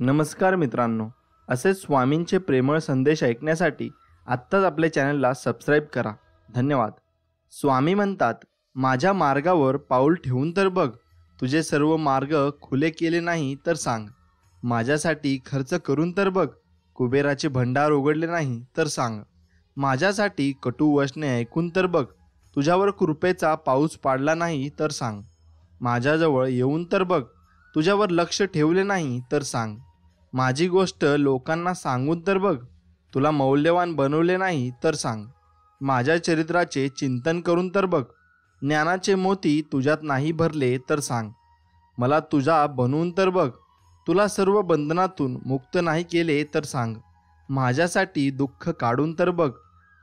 नमस्कार मित्रांनो, असे स्वामींचे प्रेमळ संदेश ऐकण्यासाठी आत्ताच आपल्या चॅनलला सबस्क्राईब करा. धन्यवाद. स्वामी म्हणतात, माझ्या मार्गावर पाऊल ठेवून तर बघ. तुझे सर्व मार्ग खुले केले नाही तर सांग. माझ्यासाठी खर्च करून तर बघ. कुबेराचे भंडार उघडले नाही तर सांग. माझ्यासाठी कटू वचने ऐकून तर बघ. तुझ्यावर कृपेचा पाऊस पाडला नाही तर सांग. माझ्याजवळ येऊन तर बघ. तुझ्यावर लक्ष ठेवले नाही तर सांग. माझी गोष्ट लोकांना सांगून तर बघ. तुला मौल्यवान बनवले नाही तर सांग. माझ्या चरित्राचे चिंतन करून तर बघ. ज्ञानाचे मोती तुझ्यात नाही भरले तर सांग. मला तुझा बनवून तर बघ. तुला सर्व बंधनातून मुक्त नाही केले तर सांग. माझ्यासाठी दुःख काढून तर बघ.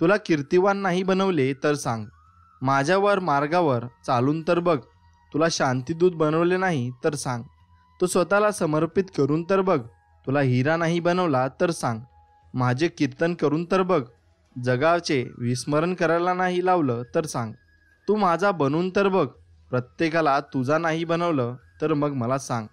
तुला कीर्तिवान नाही बनवले तर सांग. माझ्यावर मार्गावर चालून तर बघ. तुला शांतिदूत बनवले नाही तर सांग. तू स्वतःला समर्पित करून तर बघ. तुला हिरा नाही बनवला तर सांग. माझे कीर्तन करून तर बघ. जगाचे विस्मरण करायला नाही लावलं तर सांग. तू माझा बनून तर बघ. प्रत्येकाला तुझा नाही बनवलं तर मग मला सांग.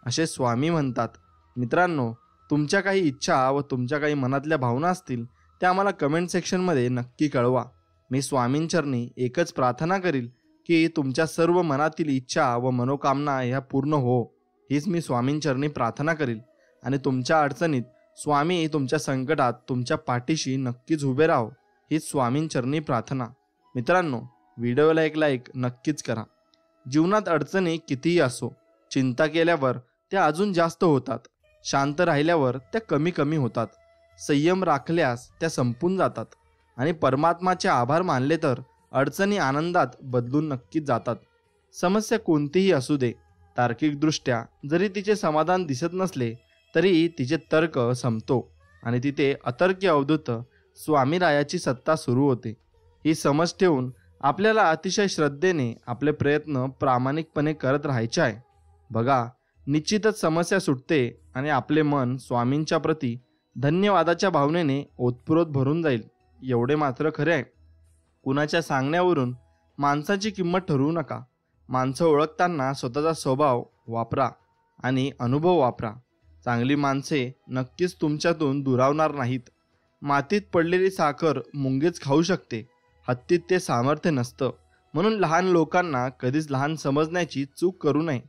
असे स्वामी म्हणतात. मित्रांनो, तुमच्या काही इच्छा व तुमच्या काही मनातल्या भावना असतील त्या आम्हाला कमेंट सेक्शनमध्ये नक्की कळवा. मी स्वामींचरणी एकच प्रार्थना करील की तुमच्या सर्व मनातील इच्छा व मनोकामना ह्या पूर्ण हो, हीच मी स्वामींचरणी प्रार्थना करील. आणि तुमच्या अडचणीत स्वामी तुमच्या संकटात तुमच्या पाठीशी नक्कीच उभे राहो, हीच स्वामींचरणी प्रार्थना. मित्रांनो, व्हिडिओला एक लाईक नक्कीच करा. जीवनात अडचणी कितीही असो, चिंता केल्यावर त्या अजून जास्त होतात. शांत राहिल्यावर त्या कमी कमी होतात. संयम राखल्यास त्या संपून जातात. आणि परमात्माचे आभार मानले तर अडचणी आनंदात बदलून नक्कीच जातात. समस्या कोणतीही असू दे, तार्किकदृष्ट्या जरी तिचे समाधान दिसत नसले तरी तिचे तर्क संपतो आणि तिथे अतर्क्य अवधूत स्वामीरायाची सत्ता सुरू होते. ही समज ठेवून आपल्याला अतिशय श्रद्धेने आपले प्रयत्न प्रामाणिकपणे करत राहायचे आहे. बघा, निश्चितच समस्या सुटते आणि आपले मन स्वामींच्या प्रती धन्यवादाच्या भावनेने ओतप्रोत भरून जाईल. एवढे मात्र खरे आहे, कुणाच्या सांगण्यावरून माणसाची किंमत ठरवू नका. माणसं ओळखताना स्वतःचा स्वभाव वापरा आणि अनुभव वापरा. चांगली माणसे नक्कीच तुमच्यातून दुरावणार नाहीत. मातीत पडलेली साखर मुंगीच खाऊ शकते, हत्तीत ते सामर्थ्य नसतं. म्हणून लहान लोकांना कधीच लहान समजण्याची चूक करू नये.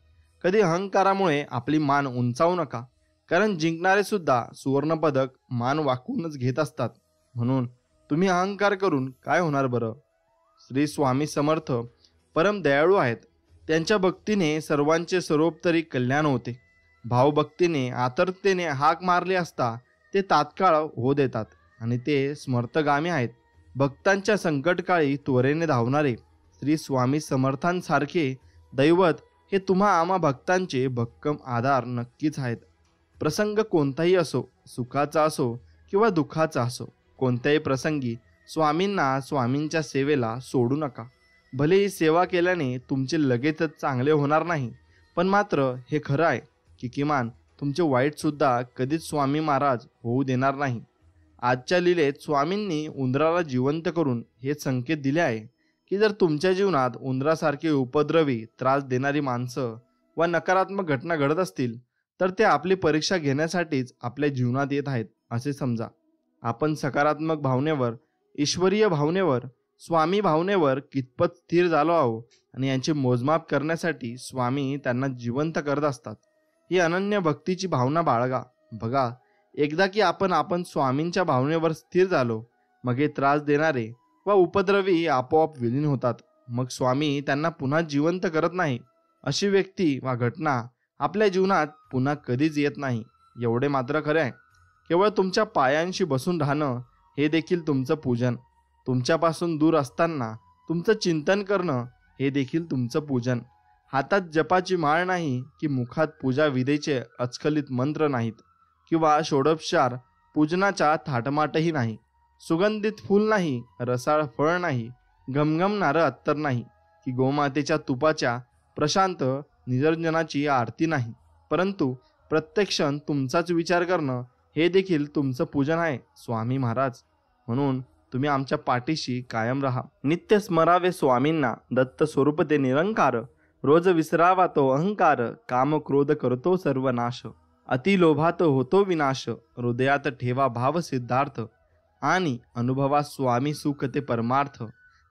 कधी अहंकारामुळे आपली मान उंचावू नका, कारण जिंकणारे सुद्धा सुवर्णपदक मान वाकवूनच घेत असतात. म्हणून तुम्ही अहंकार करून काय होणार बरं? श्री स्वामी समर्थ परम दयाळू आहेत. त्यांच्या भक्तीने सर्वांचे सर्वोपरी कल्याण होते. भावभक्तीने आतुरतेने हाक मारले असता ते तात्काळ हो देतात आणि ते स्मर्तगामी आहेत. भक्तांच्या संकटकाळी त्वरेने धावणारे श्री स्वामी समर्थांसारखे दैवत हे तुम्हा आम्हा भक्तांचे भक्कम आधार नक्कीच आहेत. प्रसंग कोणताही असो, सुखाचा असो किंवा दुःखाचा असो, कोणत्याही प्रसंगी स्वामींना स्वामींच्या सेवेला सोडू नका. भले ही सेवा केल्याने तुमचे लगेचच चांगले होणार नाही, पण मात्र हे खरं आहे की किमान तुमचे वाईट सुद्धा कधीच स्वामी महाराज होऊ देणार नाही. आजच्या लीलेत स्वामींनी उंदराला जिवंत करून हे संकेत दिले आहे की जर तुमच्या जीवनात उंदरासारखे उपद्रवी, त्रास देणारी माणसं व नकारात्मक घटना घडत असतील तर ते आपली परीक्षा घेण्यासाठीच आपल्या जीवनात येत आहेत असे समजा. आपण सकारात्मक भावनेवर, ईश्वरीय भावनेवर, स्वामी भावनेवर कितपत स्थिर झालो आहो आणि यांचे मोजमाप करण्यासाठी स्वामी त्यांना जिवंत करत असतात. ही अनन्य भक्तीची भावना बाळगा. बघा, एकदा की आपण स्वामींच्या भावनेवर स्थिर झालो, मग हे त्रास देणारे व उपद्रवी आपोआप विलीन होतात. मग स्वामी त्यांना पुन्हा जिवंत करत नाही. अशी व्यक्ती वा घटना आपल्या जीवनात पुन्हा कधीच येत नाही. एवढे मात्र खरे आहे, केवळ तुमच्या पायांशी बसून राहणं हे देखील तुमचं पूजन. तुमच्यापासून दूर असताना तुमचं चिंतन करणं हे देखील तुमचं पूजन. हातात जपाची माळ नाही की मुखात पूजा विधेचे अस्खलित मंत्र नाहीत किंवा षोडोपचार पूजनाचा थाटमाटही नाही. सुगंधित फूल नाही, रसाळ फळ नाही, घमघमणारं अत्तर नाही की गोमातेच्या तुपाच्या प्रशांत निरंजनाची आरती नाही. परंतु प्रत्येक क्षण तुमचाच विचार करणं हे देखील तुमचं पूजन आहे स्वामी महाराज. म्हणून तुम्ही आमच्या पाठीशी कायम राहा. नित्य स्मरावे स्वामींना, दत्त स्वरूप ते निरंकार. रोज विसरावा तो अहंकार, काम क्रोध करतो सर्वनाश. अतिलोभात होतो विनाश, हृदयात ठेवा भाव सिद्धार्थ, आणि अनुभवा स्वामी सुख ते परमार्थ.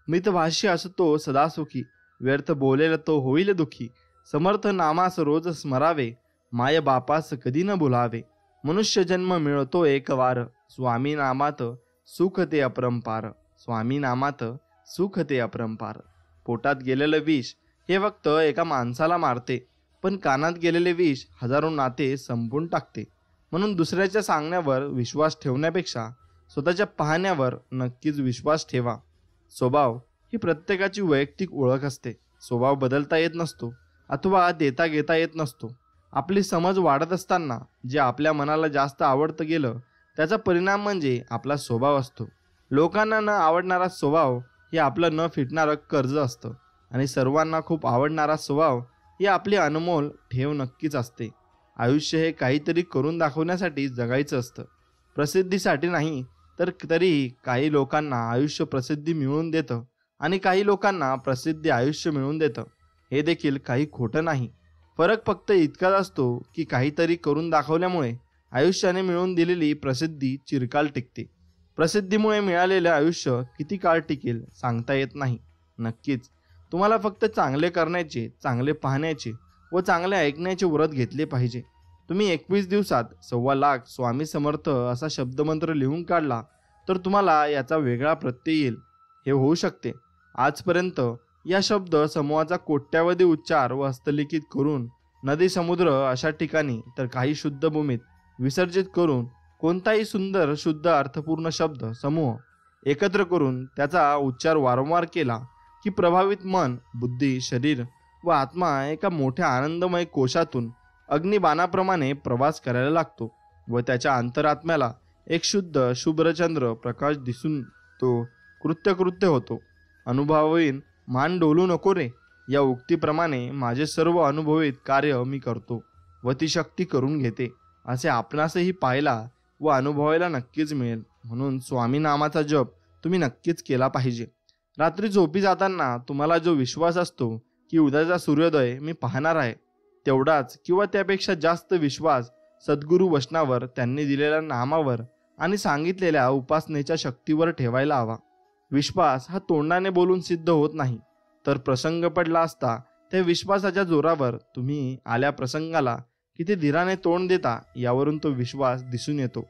मितभाषी असतो सदा सुखी, व्यर्थ बोलेल तो होईल दुखी. समर्थ नामास रोज स्मरावे, माय बापास कधी न भुलावे. मनुष्य जन्म मिळतो एक वार, स्वामी नामात सुख ते अपरंपार. स्वामी नामात सुख ते अपरंपार. पोटात गेलेलं विष हे फक्त एका माणसाला मारते, पण कानात गेलेले विष हजारो नाते संपून टाकते. म्हणून दुसऱ्याच्या सांगण्यावर विश्वास ठेवण्यापेक्षा स्वतःच्या पाहण्यावर नक्कीच विश्वास ठेवा. स्वभाव ही प्रत्येकाची वैयक्तिक ओळख असते. स्वभाव बदलता येत नसतो अथवा देता घेता येत नसतो. आपली समज वाढत असताना जे आपल्या मनाला जास्त आवडतं गेलं त्याचा परिणाम म्हणजे आपला स्वभाव असतो. लोकांना न आवडणारा स्वभाव हे आपलं न फिटणारं कर्ज असतं, आणि सर्वांना खूप आवडणारा स्वभाव ही आपली अनमोल ठेव नक्कीच असते. आयुष्य हे काहीतरी करून दाखवण्यासाठी जगायचं असतं, प्रसिद्धीसाठी नाही. तर तरीही काही लोकांना आयुष्य प्रसिद्धी मिळवून देतं आणि काही लोकांना प्रसिद्धी आयुष्य मिळवून देतं. हे देखील काही खोटं नाही. फरक फक्त इतकाच असतो की काहीतरी करून दाखवल्यामुळे आयुष्याने मिळवून दिलेली प्रसिद्धी चिरकाल टिकते. प्रसिद्धीमुळे मिळालेलं आयुष्य किती काळ टिकेल सांगता येत नाही. नक्कीच तुम्हाला फक्त चांगले करण्याचे, चांगले पाहण्याचे व चांगले ऐकण्याचे व्रत घेतले पाहिजे. तुम्ही 21 दिवसात 1,25,000 स्वामी समर्थ असा शब्दमंत्र लिहून काढला तर तुम्हाला याचा वेगळा प्रत्यय येईल. हे होऊ शकते. आजपर्यंत या शब्द समूहाचा कोट्यावधी उच्चार व हस्तलिखित करून नदी, समुद्र अशा ठिकाणी तर काही शुद्ध भूमीत विसर्जित करून कोणताही सुंदर शुद्ध अर्थपूर्ण शब्द समूह एकत्र करून त्याचा उच्चार वारंवार केला की प्रभावित मन, बुद्धी, शरीर व आत्मा एका मोठ्या आनंदमय कोशातून अग्निबाणाप्रमाणे प्रवास करायला लागतो व त्याच्या अंतरात्म्याला एक शुद्ध शुभ्रचंद्र प्रकाश दिसून तो कृत्य होतो. अनुभवावीन मान डोलू नको रे या उक्तीप्रमाणे माझे सर्व अनुभवित कार्य मी करतो व ती शक्ती करून घेते असे आपणासही पाहायला व अनुभवायला नक्कीच मिळेल. म्हणून स्वामी नामाचा जप तुम्ही नक्कीच केला पाहिजे. रात्री झोपी जाताना तुम्हाला जो विश्वास असतो की उद्याचा सूर्योदय मी पाहणार आहे, तेवढाच किंवा त्यापेक्षा जास्त विश्वास सद्गुरू वचनावर, त्यांनी दिलेल्या नामावर आणि सांगितलेल्या उपासनेच्या शक्तीवर ठेवायला हवा. विश्वास हा तोंडाने बोलून सिद्ध होत नाही, तर प्रसंग पडला असता त्या विश्वासाच्या जोरावर तुम्ही आल्या प्रसंगाला किती धीराने तोंड देता यावरून तो विश्वास दिसून येतो.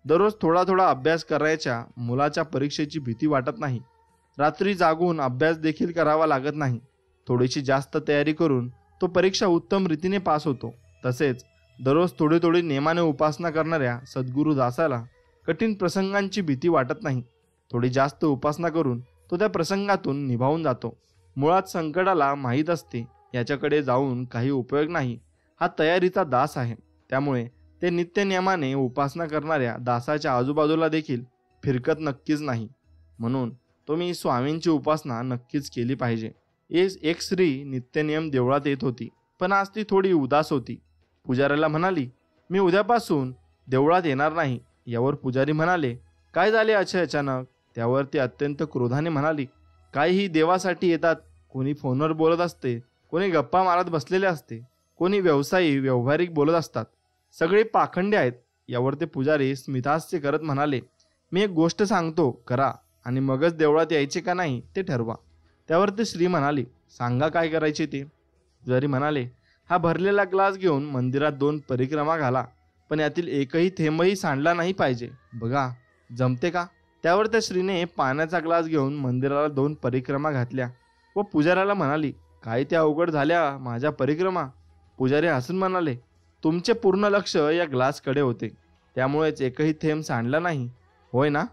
दररोज थोडा थोडा अभ्यास करायच्या मुलाच्या परीक्षेची भीती वाटत नाही. रात्री जागून अभ्यास देखील करावा लागत नाही. थोडीशी जास्त तयारी करून तो परीक्षा उत्तम रीतीने पास होतो. तसेच दररोज थोडी थोडी नेमाने उपासना करणाऱ्या सद्गुरू दासाला कठीण प्रसंगांची भीती वाटत नाही. थोडी जास्त उपासना करून तो त्या प्रसंगातून निभावून जातो. मुळात संकटाला माहीत असते याच्याकडे जाऊन काही उपयोग नाही, हा तयारीचा दास आहे. त्यामुळे ते नित्य नियमाने उपासना करणाऱ्या दासाच्या आजूबाजूला देखील फिरकत नक्कीच नाही. म्हणून तुम्ही स्वामींची उपासना नक्कीच केली पाहिजे. एक स्त्री नित्यनियम देवळात येत होती, पण आज ती थोडी उदास होती. पुजाऱ्याला म्हणाली, मी उद्यापासून देवळात येणार नाही. यावर पुजारी म्हणाले, काय झाले अचानक? त्यावर ती अत्यंत क्रोधाने म्हणाली, काहीही देवासाठी येतात. कोणी फोनवर बोलत असते, कोणी गप्पा मारत बसलेले असते, कोणी व्यावहारिक बोलत असतात. सगळे पाखंडे आहेत. यावर ते पुजारी स्मितहास्य करत म्हणाले, मी एक गोष्ट सांगतो, करा आणि मगच देवळात यायचे का नाही ते ठरवा. त्यावर ती स्त्री म्हणाली, सांगा काय करायचे ते. पुजारी म्हणाले, हा भरलेला ग्लास घेऊन मंदिरात 2 परिक्रमा घाला, पण यातील एकही थेंबही सांडला नाही पाहिजे. बघा जमते का? त्यावर त्या स्त्रीने पाण्याचा ग्लास घेऊन मंदिराला 2 परिक्रमा घातल्या व पुजाऱ्याला म्हणाली, काय त्या अवघड झाल्या माझ्या परिक्रमा? पुजारी हसून म्हणाले, तुमचे पूर्ण लक्ष या ग्लासकडे होते, त्यामुळेच एकही थेंब सांडला नाही, होय ना?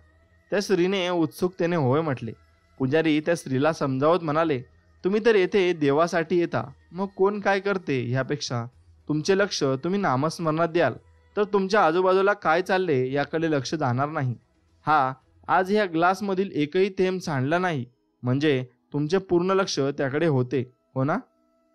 त्या स्त्रीने उत्सुकतेने होय म्हटले. पुजारी त्या स्त्रीला समजावत म्हणाले, तुम्ही तर येथे देवासाठी येता, मग कोण काय करते ह्यापेक्षा तुमचे लक्ष तुम्ही नामस्मरणात द्याल तर तुमच्या आजूबाजूला काय चालले याकडे लक्ष जाणार नाही. आज ह्या ग्लासमधील एकही थेंब सांडला नाही म्हणजे तुमचे पूर्ण लक्ष त्याकडे होते, हो ना?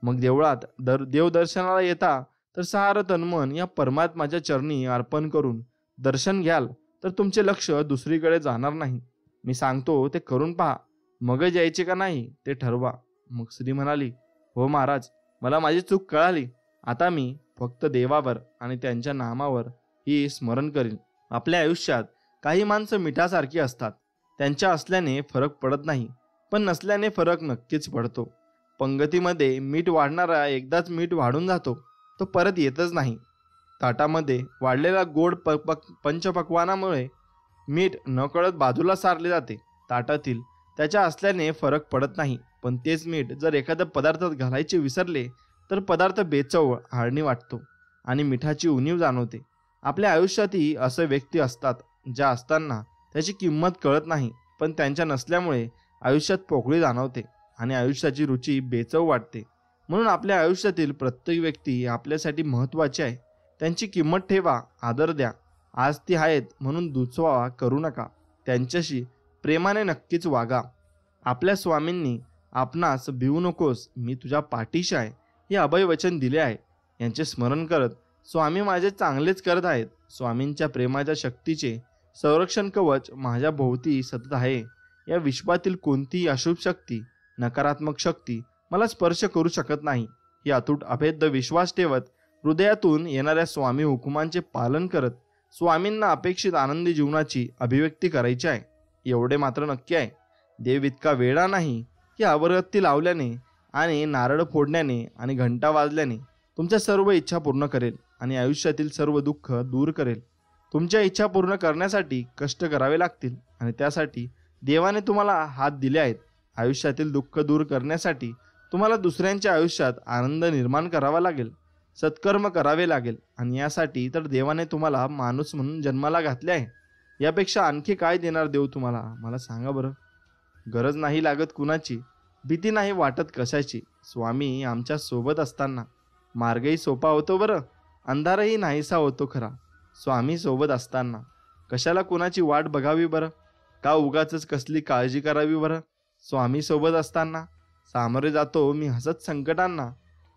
मग देवळात देवदर्शनाला येता तर सारं तन्मन या परमात्माच्या चरणी अर्पण करून दर्शन घ्याल तर तुमचे लक्ष दुसरीकडे जाणार नाही. मी सांगतो ते करून पहा, मगच यायचे का नाही ते ठरवा. मग स्त्री म्हणाली, हो महाराज, मला माझी चूक कळाली. आता मी फक्त देवावर आणि त्यांच्या नामावर ही स्मरण करीन. आपल्या आयुष्यात काही माणसं मिठासारखी असतात. त्यांच्या असल्याने फरक पडत नाही, पण नसल्याने फरक नक्कीच पडतो. पंगतीमध्ये मीठ वाढणारा एकदाच मीठ वाढून जातो, तो परत येतच नाही. ताटामध्ये वाढलेला गोड पंचपक्वानामुळे मीठ नकळत बाजूला सारले जाते. ताटातील त्याच्या असल्याने फरक पडत नाही, पण तेच मीठ जर एखाद्या पदार्थात घालायचे विसरले तर पदार्थ बेचव हाळणी वाटतो आणि मिठाची उणीव जाणवते. आपल्या आयुष्यातही असे व्यक्ती असतात ज्या असताना त्याची किंमत कळत नाही, पण त्यांच्या नसल्यामुळे आयुष्यात पोकळी जाणवते आणि आयुष्याची रुची बेचव वाटते. म्हणून आपल्या आयुष्यातील प्रत्येक व्यक्ती आपल्यासाठी महत्त्वाची आहे. त्यांची किंमत ठेवा, आदर द्या. आज ती आहेत म्हणून दुचवा करू नका. त्यांच्याशी प्रेमाने नक्कीच वागा. आपल्या स्वामींनी आपणास भिवू नकोस, मी तुझ्या पाठीशी आहे हे अभय वचन दिले आहे. यांचे स्मरण करत स्वामी माझे चांगलेच करत आहेत. स्वामींच्या प्रेमाच्या शक्तीचे संरक्षण कवच माझ्या भोवती सतत आहे. या विश्वातील कोणतीही अशुभ शक्ती, नकारात्मक शक्ती मला स्पर्श करू शकत नाही. ही अतूट अभेद्य विश्वास ठेवत हृदयातून येणाऱ्या स्वामी हुकुमांचे पालन करत स्वामींना अपेक्षित आनंदी जीवनाची अभिव्यक्ती करायची आहे. एवढे मात्र नक्की आहे, देव इतका वेडा नाही की अगरबत्ती लावल्याने आणि नारळ फोडण्याने आणि घंटा वाजल्याने तुमच्या सर्व इच्छा पूर्ण करेल आणि आयुष्यातील सर्व दुःख दूर करेल. तुमच्या इच्छा पूर्ण करण्यासाठी कष्ट करावे लागतील आणि त्यासाठी देवाने तुम्हाला हात दिले आहेत. आयुष्यातील दुःख दूर करण्यासाठी तुम्हाला दुसऱ्यांच्या आयुष्यात आनंद निर्माण करावा लागेल, सत्कर्म करावे लागेल आणि यासाठी तर देवाने तुम्हाला माणूस म्हणून जन्माला घातले आहे. यापेक्षा आणखी काय देणार देव तुम्हाला, मला सांगा बरं. गरज नाही लागत कुणाची, भीती नाही वाटत कशाची. स्वामी आमच्या सोबत असताना मार्गही सोपा होतो बरं, अंधारही नाहीसा होतो खरा. स्वामी सोबत असताना कशाला कुणाची वाट बघावी बरं, का उगाच कसली काळजी करावी बरं. स्वामी सोबत असताना सामोरे जातो मी हसत संकटांना,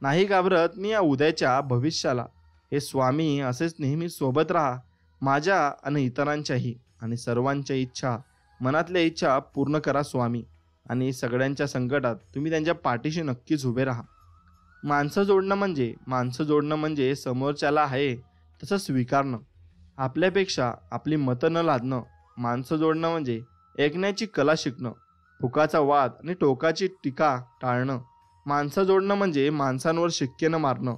नाही घाबरत मी या उद्याच्या भविष्याला. हे स्वामी असेच नेहमी सोबत राहा, माझ्या आणि इतरांच्याही, आणि सर्वांच्या इच्छा, मनातल्या इच्छा पूर्ण करा स्वामी. आणि सगळ्यांच्या संकटात तुम्ही त्यांच्या पाठीशी नक्कीच उभे राहा. माणसं जोडणं म्हणजे समोरच्याला आहे तसं स्वीकारणं, आपल्यापेक्षा आपली मतं न लादणं. माणसं जोडणं म्हणजे ऐकण्याची कला शिकणं, फुकाचा वाद आणि टोकाची टीका टाळणं. माणसं जोडणं म्हणजे माणसांवर शिक्के न मारणं,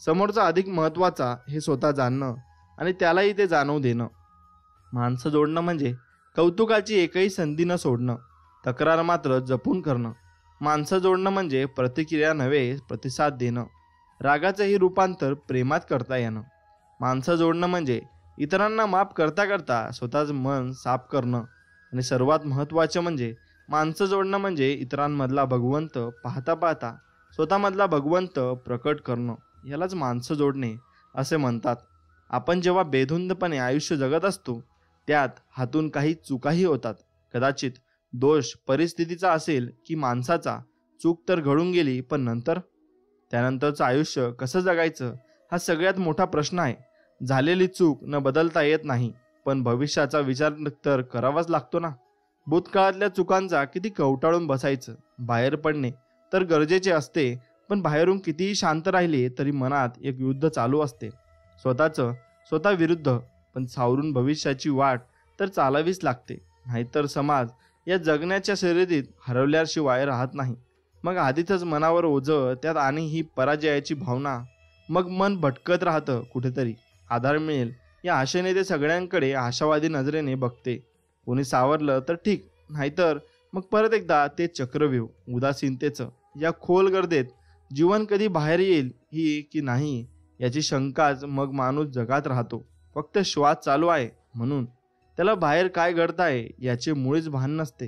समोरचा अधिक महत्त्वाचा हे स्वतः जाणणं आणि त्यालाही ते जाणवू देणं. माणसं जोडणं म्हणजे कौतुकाची एकही संधी न सोडणं, तक्रार मात्र जपून करणं. माणसं जोडणं म्हणजे प्रतिक्रिया नव्हे प्रतिसाद देणं, रागाचंही रूपांतर प्रेमात करता येणं. माणसं जोडणं म्हणजे इतरांना माफ करता करता स्वतःच मन साफ करणं. आणि सर्वात महत्त्वाचं म्हणजे माणसं जोडणं म्हणजे इतरांमधला भगवंत पाहता पाहता स्वतःमधला भगवंत प्रकट करणं. यालाच माणसं जोडणे असे म्हणतात. आपण जेव्हा बेधुंदपणे आयुष्य जगत असतो त्यात हातून काही चुकाही होतात. कदाचित दोष परिस्थितीचा असेल की माणसाचा. चूक तर घडून गेली, पण त्यानंतरचं आयुष्य कसं जगायचं हा सगळ्यात मोठा प्रश्न आहे. झालेली चूक न बदलता येत नाही, पण भविष्याचा विचार तर करावाच लागतो ना. भूतकाळातल्या चुकांचा किती कवटाळून बसायचं. बाहेर पडणे तर गरजेचे असते, पण बाहेरून कितीही शांत राहिले तरी मनात एक युद्ध चालू असते, स्वतः विरुद्ध. पण सावरून भविष्याची वाट तर चालावीच लागते, नाहीतर समाज या जगण्याच्या शर्यतीत हरवल्याशिवाय राहत नाही. मग आधीच मनावर ओझं, त्यात आणि ही पराजयाची भावना. मग मन भटकत राहतं कुठेतरी. आधार मिळेल या आशेने ते सगळ्यांकडे आशावादी नजरेने बघते. कोणी सावरलं तर ठीक, नाहीतर मग परत एकदा ते चक्रव्यूह उदासीनतेचं. या खोल गर्दीत जीवन कधी बाहेर येईल ही की नाही याची शंकाच मग माणूस जगात राहतो. फक्त श्वास चालू आहे म्हणून त्याला बाहेर काय घडताय याचे मुळीच भान नसते.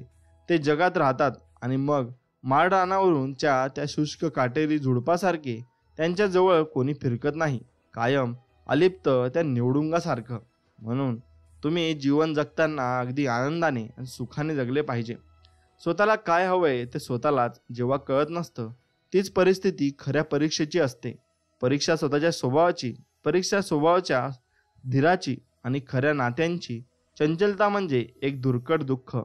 ते जगात राहतात आणि मग माळरानावरून त्या शुष्क काटेरी झुडपासारखे त्यांच्याजवळ कोणी फिरकत नाही, कायम अलिप्त त्या निवडुंगासारखं. म्हणून तुम्ही जीवन जगताना अगदी आनंदाने आणि सुखाने जगले पाहिजे. स्वतःला काय हवंय ते स्वतःलाच जेव्हा कळत नसतं तीच परिस्थिती खऱ्या परीक्षेची असते. परीक्षा स्वतःच्या स्वभावाची, परीक्षा स्वभावाच्या धीराची आणि खऱ्या नात्यांची. चंचलता म्हणजे एक दुर्कट दुःख.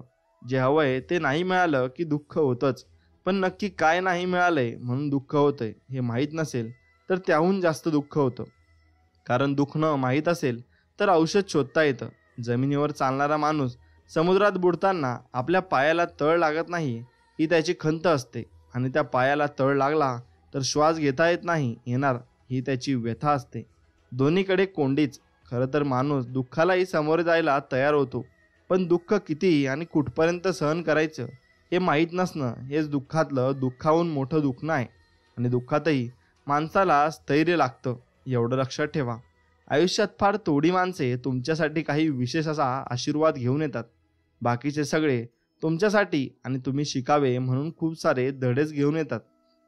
जे हवंय ते नाही मिळालं की दुःख होतंच, पण नक्की काय नाही मिळालंय म्हणून दुःख होतंय हे माहीत नसेल तर त्याहून जास्त दुःख होतं. कारण दुखणं माहीत असेल तर औषध शोधता येतं. जमिनीवर चालणारा माणूस समुद्रात बुडताना आपल्या पायाला तळ लागत नाही ही त्याची खंत असते, आणि त्या पायाला तळ लागला तर श्वास घेता येत नाही येणार ही त्याची व्यथा असते. दोन्हीकडे कोंडीच. खरं तर माणूस दुःखालाही सामोरे जायला तयार होतो, पण दुःख किती आणि कुठपर्यंत सहन करायचं हे माहीत नसणं हेच दुःखातलं दुःखाहून मोठं दुखणं आहे. आणि दुःखातही माणसाला स्थैर्य लागतं, एवढं लक्षात ठेवा. आयुष्यात फार थोडी माणसे तुमच्यासाठी काही विशेष असा आशीर्वाद घेऊन येतात. बाकीचे सगळे तुमच्यासाठी आणि तुम्ही शिकावे म्हणून खूप सारे धडेच घेऊन येतात.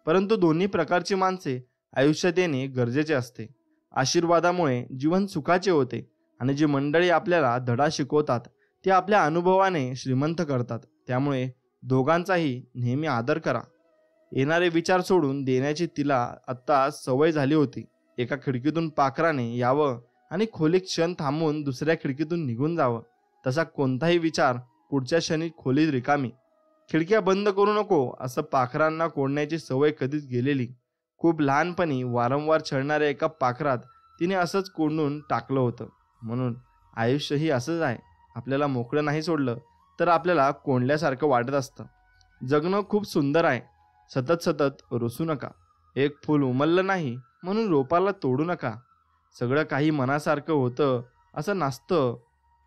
परंतु दोन्ही प्रकारची माणसे आयुष्यात येणे गरजेचे असते. आशीर्वादामुळे जीवन सुखाचे होते, आणि जी मंडळी आपल्याला धडा शिकवतात ती आपल्या अनुभवाने श्रीमंत करतात. त्यामुळे दोघांचाही नेहमी आदर करा. येणारे विचार सोडून देण्याची तिला आत्ता सवय झाली होती. एका खिडकीतून पाखराने यावं आणि खोलीत क्षण थांबून दुसऱ्या खिडकीतून निघून जावं. तसा कोणताही विचार पुढच्या क्षणी खोलीत रिकामी. खिडक्या बंद करू नको असं पाखरांना कोंडण्याची सवय कधीच गेलेली. खूप लहानपणी वारंवार छळणाऱ्या एका पाखरात तिने असंच कोंडून टाकलं होतं. म्हणून आयुष्यही असंच आहे. आपल्याला मोकळं नाही सोडलं तर आपल्याला कोंडल्यासारखं वाटत असतं. जगणं खूप सुंदर आहे. सतत सतत रुसू नका. एक फूल उमललं नाही म्हणून रोपाला तोडू नका. सगळं काही मनासारखं होतं असं नसतं,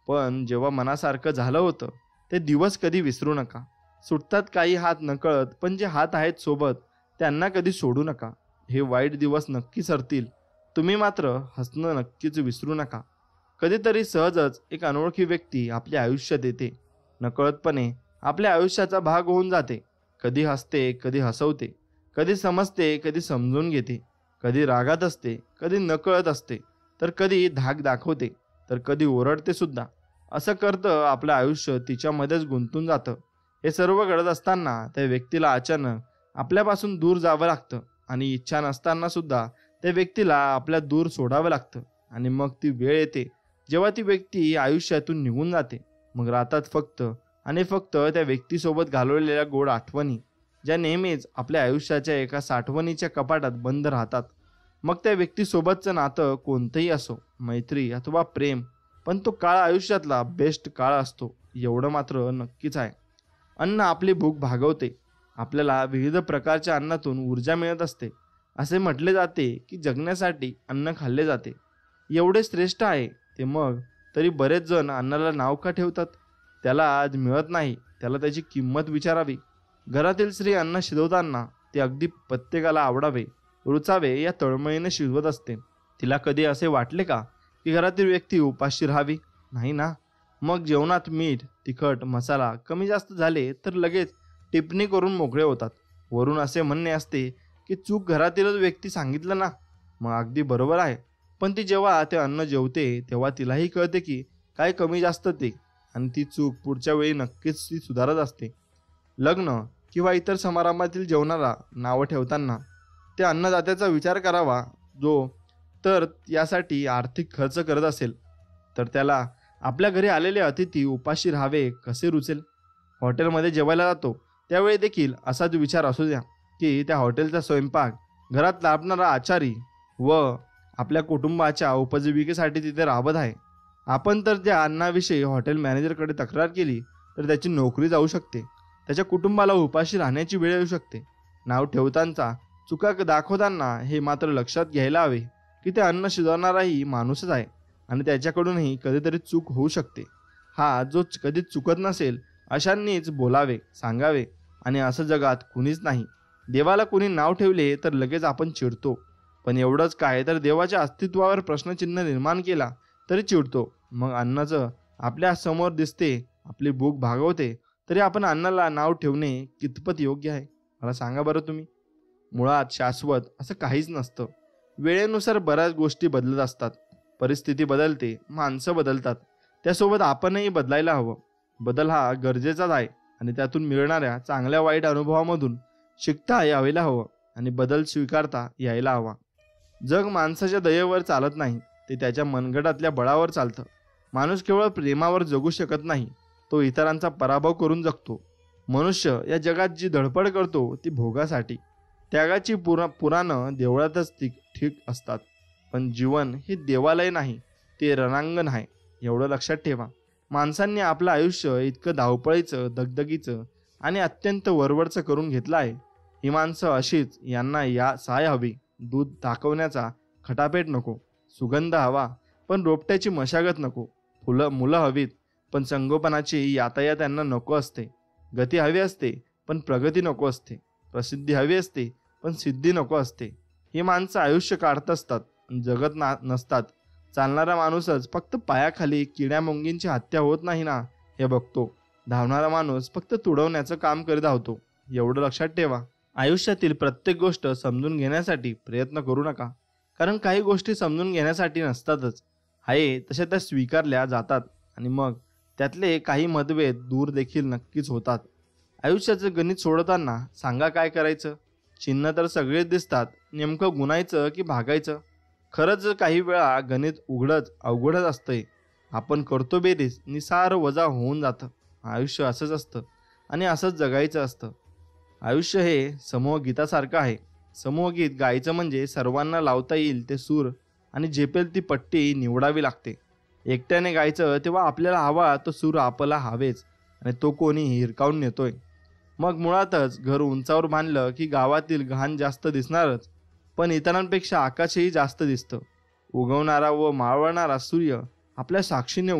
पण जेव्हा मनासारखं झालं होतं ते दिवस कधी विसरू नका. सुटतात काही हात नकळत, पण जे हात आहेत सोबत त्यांना कधी सोडू नका. हे वाईट दिवस नक्की सरतील, तुम्ही मात्र हसणं नक्कीच विसरू नका. कधीतरी सहजच एक अनोळखी व्यक्ती आपल्या आयुष्यात येते. नकळतपणे आपल्या आयुष्याचा भाग होऊन जाते. कधी हसते, कधी हसवते, कधी समजते, कधी समजून घेते, कधी रागात असते, कधी नकळत असते, तर कधी धाक दाखवते, तर कधी ओरडते सुद्धा. असं करतं आपलं आयुष्य तिच्यामध्येच गुंतून जातं. हे सर्व घडत असताना त्या व्यक्तीला अचानक आपल्यापासून दूर जावं लागतं, आणि इच्छा नसताना सुद्धा त्या व्यक्तीला आपल्या दूर सोडावं लागतं. आणि मग ती वेळ येते जेव्हा ती व्यक्ती आयुष्यातून निघून जाते. मग राहतात फक्त आणि फक्त त्या व्यक्तीसोबत घालवलेल्या गोड आठवणी, ज्या नेहमीच आपल्या आयुष्याच्या एका साठवणीच्या कपाटात बंद राहतात. मग त्या व्यक्तीसोबतचं नातं कोणतंही असो, मैत्री अथवा प्रेम, पण तो काळ आयुष्यातला बेस्ट काळ असतो, एवढं मात्र नक्कीच आहे. अन्न आपली भूक भागवते. आपल्याला विविध प्रकारच्या अन्नातून ऊर्जा मिळत असते. असे म्हटले जाते की जगण्यासाठी अन्न खाल्ले जाते. एवढे श्रेष्ठ आहे ते, मग तरी बरेच जण अन्नाला नाव का ठेवतात? त्याला आज मिळत नाही, त्याला त्याची किंमत विचारावी. घरातील स्त्री अन्न शिजवताना ते अगदी प्रत्येकाला आवडावे, रुचावे या तळमळीने शिजवत असते. तिला कधी असे वाटले का की घरातील व्यक्ती उपाशी राहावी? नाही ना. मग जेवणात मीठ, तिखट, मसाला कमी जास्त झाले तर लगेच टिप्पणी करून मोकळे होतात. वरून असे म्हणणे असते की चूक घरातीलच व्यक्ती सांगितलं ना. मग अगदी बरोबर आहे, पण ती जेव्हा ते अन्न जेवते तेव्हा तिलाही कळते की काय कमी जास्त ते, आणि ती चूक पुढच्या वेळी नक्कीच ती सुधारत असते. लग्न किंवा इतर समारंभातील जेवणाला नावं ठेवताना ते अन्नदात्याचा विचार करावा. जो तर यासाठी आर्थिक खर्च करत असेल तर त्याला आपल्या घरी आलेले अतिथी उपाशी राहावे कसे रुचेल? हॉटेलमध्ये जेवायला जातो त्यावेळी देखील असाच विचार असू द्या की त्या हॉटेलचा स्वयंपाक घरात लाभणारा आचारी व आपल्या कुटुंबाच्या उपजीविकेसाठी तिथे राबत आहे. आपण तर त्या अन्नाविषयी हॉटेल मॅनेजरकडे तक्रार केली तर त्याची नोकरी जाऊ शकते, त्याच्या कुटुंबाला उपाशी राहण्याची वेळ येऊ शकते. नाव ठेवताना चुका दाखवताना हे मात्र लक्षात घ्यायला हवे की ते अन्न शिजवणाराही माणूसच आहे, आणि त्याच्याकडूनही कधीतरी चूक होऊ शकते. हा जो कधीच चुकत नसेल अशांनीच बोलावे, सांगावे. आणि असं जगात कुणीच नाही. देवाला कुणी नाव ठेवले तर लगेच आपण चिडतो, पण एवढंच काय तर देवाच्या अस्तित्वावर प्रश्नचिन्ह निर्माण केला तरी चिडतो. मग अन्नाचं आपल्या समोर दिसते, आपली भूक भागवते, तरी आपण अन्नाला नाव ठेवणे कितपत योग्य आहे? मला सांगा बरं तुम्ही. मुळात शाश्वत असं काहीच नसतं. वेळेनुसार बऱ्याच गोष्टी बदलत असतात. परिस्थिती बदलते, माणसं बदलतात, त्यासोबत आपणही बदलायला हवं. बदल हा गरजेचाच आहे, आणि त्यातून मिळणाऱ्या चांगल्या वाईट अनुभवामधून शिकता यायला हवं, आणि बदल स्वीकारता यायला हवा. जग माणसाच्या दयेवर चालत नाही, ते त्याच्या मनगटातल्या बळावर चालतं. माणूस केवळ प्रेमावर जगू शकत नाही, तो इतरांचा पराभव करून जगतो. मनुष्य या जगात जी धडपड करतो ती भोगासाठी. त्यागाची पुराणं देवळातच ठीक असतात, पण जीवन हे देवालय नाही, ते रणांगण आहे, एवढं लक्षात ठेवा. माणसांनी आपलं आयुष्य इतकं धावपळीचं, दगदगीचं आणि अत्यंत वरवरचं करून घेतलं आहे. ही माणसं अशीच, यांना या साय हवी, दूध दाखवण्याचा खटापेट नको, सुगंध हवा पण रोपट्याची मशागत नको, मुलं हवीत पण संगोपनाची यातायात त्यांना नको असते, गती हवी असते पण प्रगती नको असते, प्रसिद्धी हवी असते पण सिद्धी नको असते. ही माणसं आयुष्य काढत असतात, जगत नसतात. चालणारा माणूसच फक्त पायाखाली किड्या मुंगींची हत्या होत नाही ना, हे बघतो. धावणारा माणूस फक्त तुडवण्याचं काम करीत धावतो, एवढं लक्षात ठेवा. आयुष्यातील प्रत्येक गोष्ट समजून घेण्यासाठी प्रयत्न करू नका, कारण काही गोष्टी समजून घेण्यासाठी नसतातच. आहे तशा त्या स्वीकारल्या जातात आणि मग त्यातले काही मतभेद दूर देखील नक्कीच होतात. आयुष्याचं गणित सोडवताना सांगा काय करायचं. चिन्ह तर सगळेच दिसतात, नेमकं गुणायचं की भागायचं. खरंच काही वेळा गणित अवघडच असतंय. आपण करतो बेरीज, निसार वजा होऊन जातं. आयुष्य असंच असतं आणि असंच जगायचं असतं. आयुष्य हे समूहगीतासारखं आहे. समूहगीत गायचं म्हणजे सर्वांना लावता येईल ते सूर आणि झेपेल ती पट्टी निवडावी लागते. एकट्याने गायचं तेव्हा आपल्याला हवा तो सूर आपल्याला हवेच आणि तो कोणी हिरकावून नेतोय. मग मुळातच घर उंचावर बांधलं की गावातील घाण जास्त दिसणारच, पण इतरांपेक्षा आकाशही जास्त दिसतं. उगवणारा व मावळणारा सूर्य आपल्या साक्षीने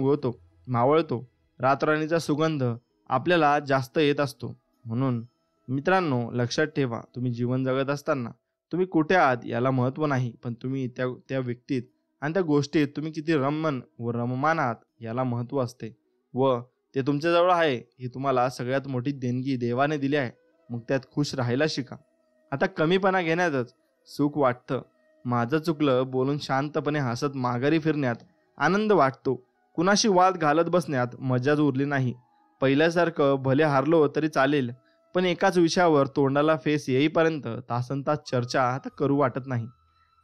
मावळतो. रातराणीचा सुगंध आपल्याला जास्त येत असतो. म्हणून मित्रांनो, लक्षात ठेवा, तुम्ही जीवन जगत असताना तुम्ही कुठे आहात याला महत्त्व नाही, पण तुम्ही त्या व्यक्तीत आणि त्या गोष्टीत तुम्ही किती रममान व रममान आहात याला महत्त्व असते. व ते तुमच्याजवळ आहे ही तुम्हाला सगळ्यात मोठी देणगी देवाने दिली आहे. मग त्यात खुश राहायला शिका. आता कमीपणा घेण्यातच सुख वाटतं. माझं चुकलं बोलून शांतपणे हसत माघारी फिरण्यात आनंद वाटतो. कुणाशी वाद घालत बसण्यात मजाच उरली नाही. पहिल्यासारखं भले हारलो तरी चालेल, पण एकाच विषयावर तोंडाला फेस येईपर्यंत तासनतास चर्चा आता करू वाटत नाही.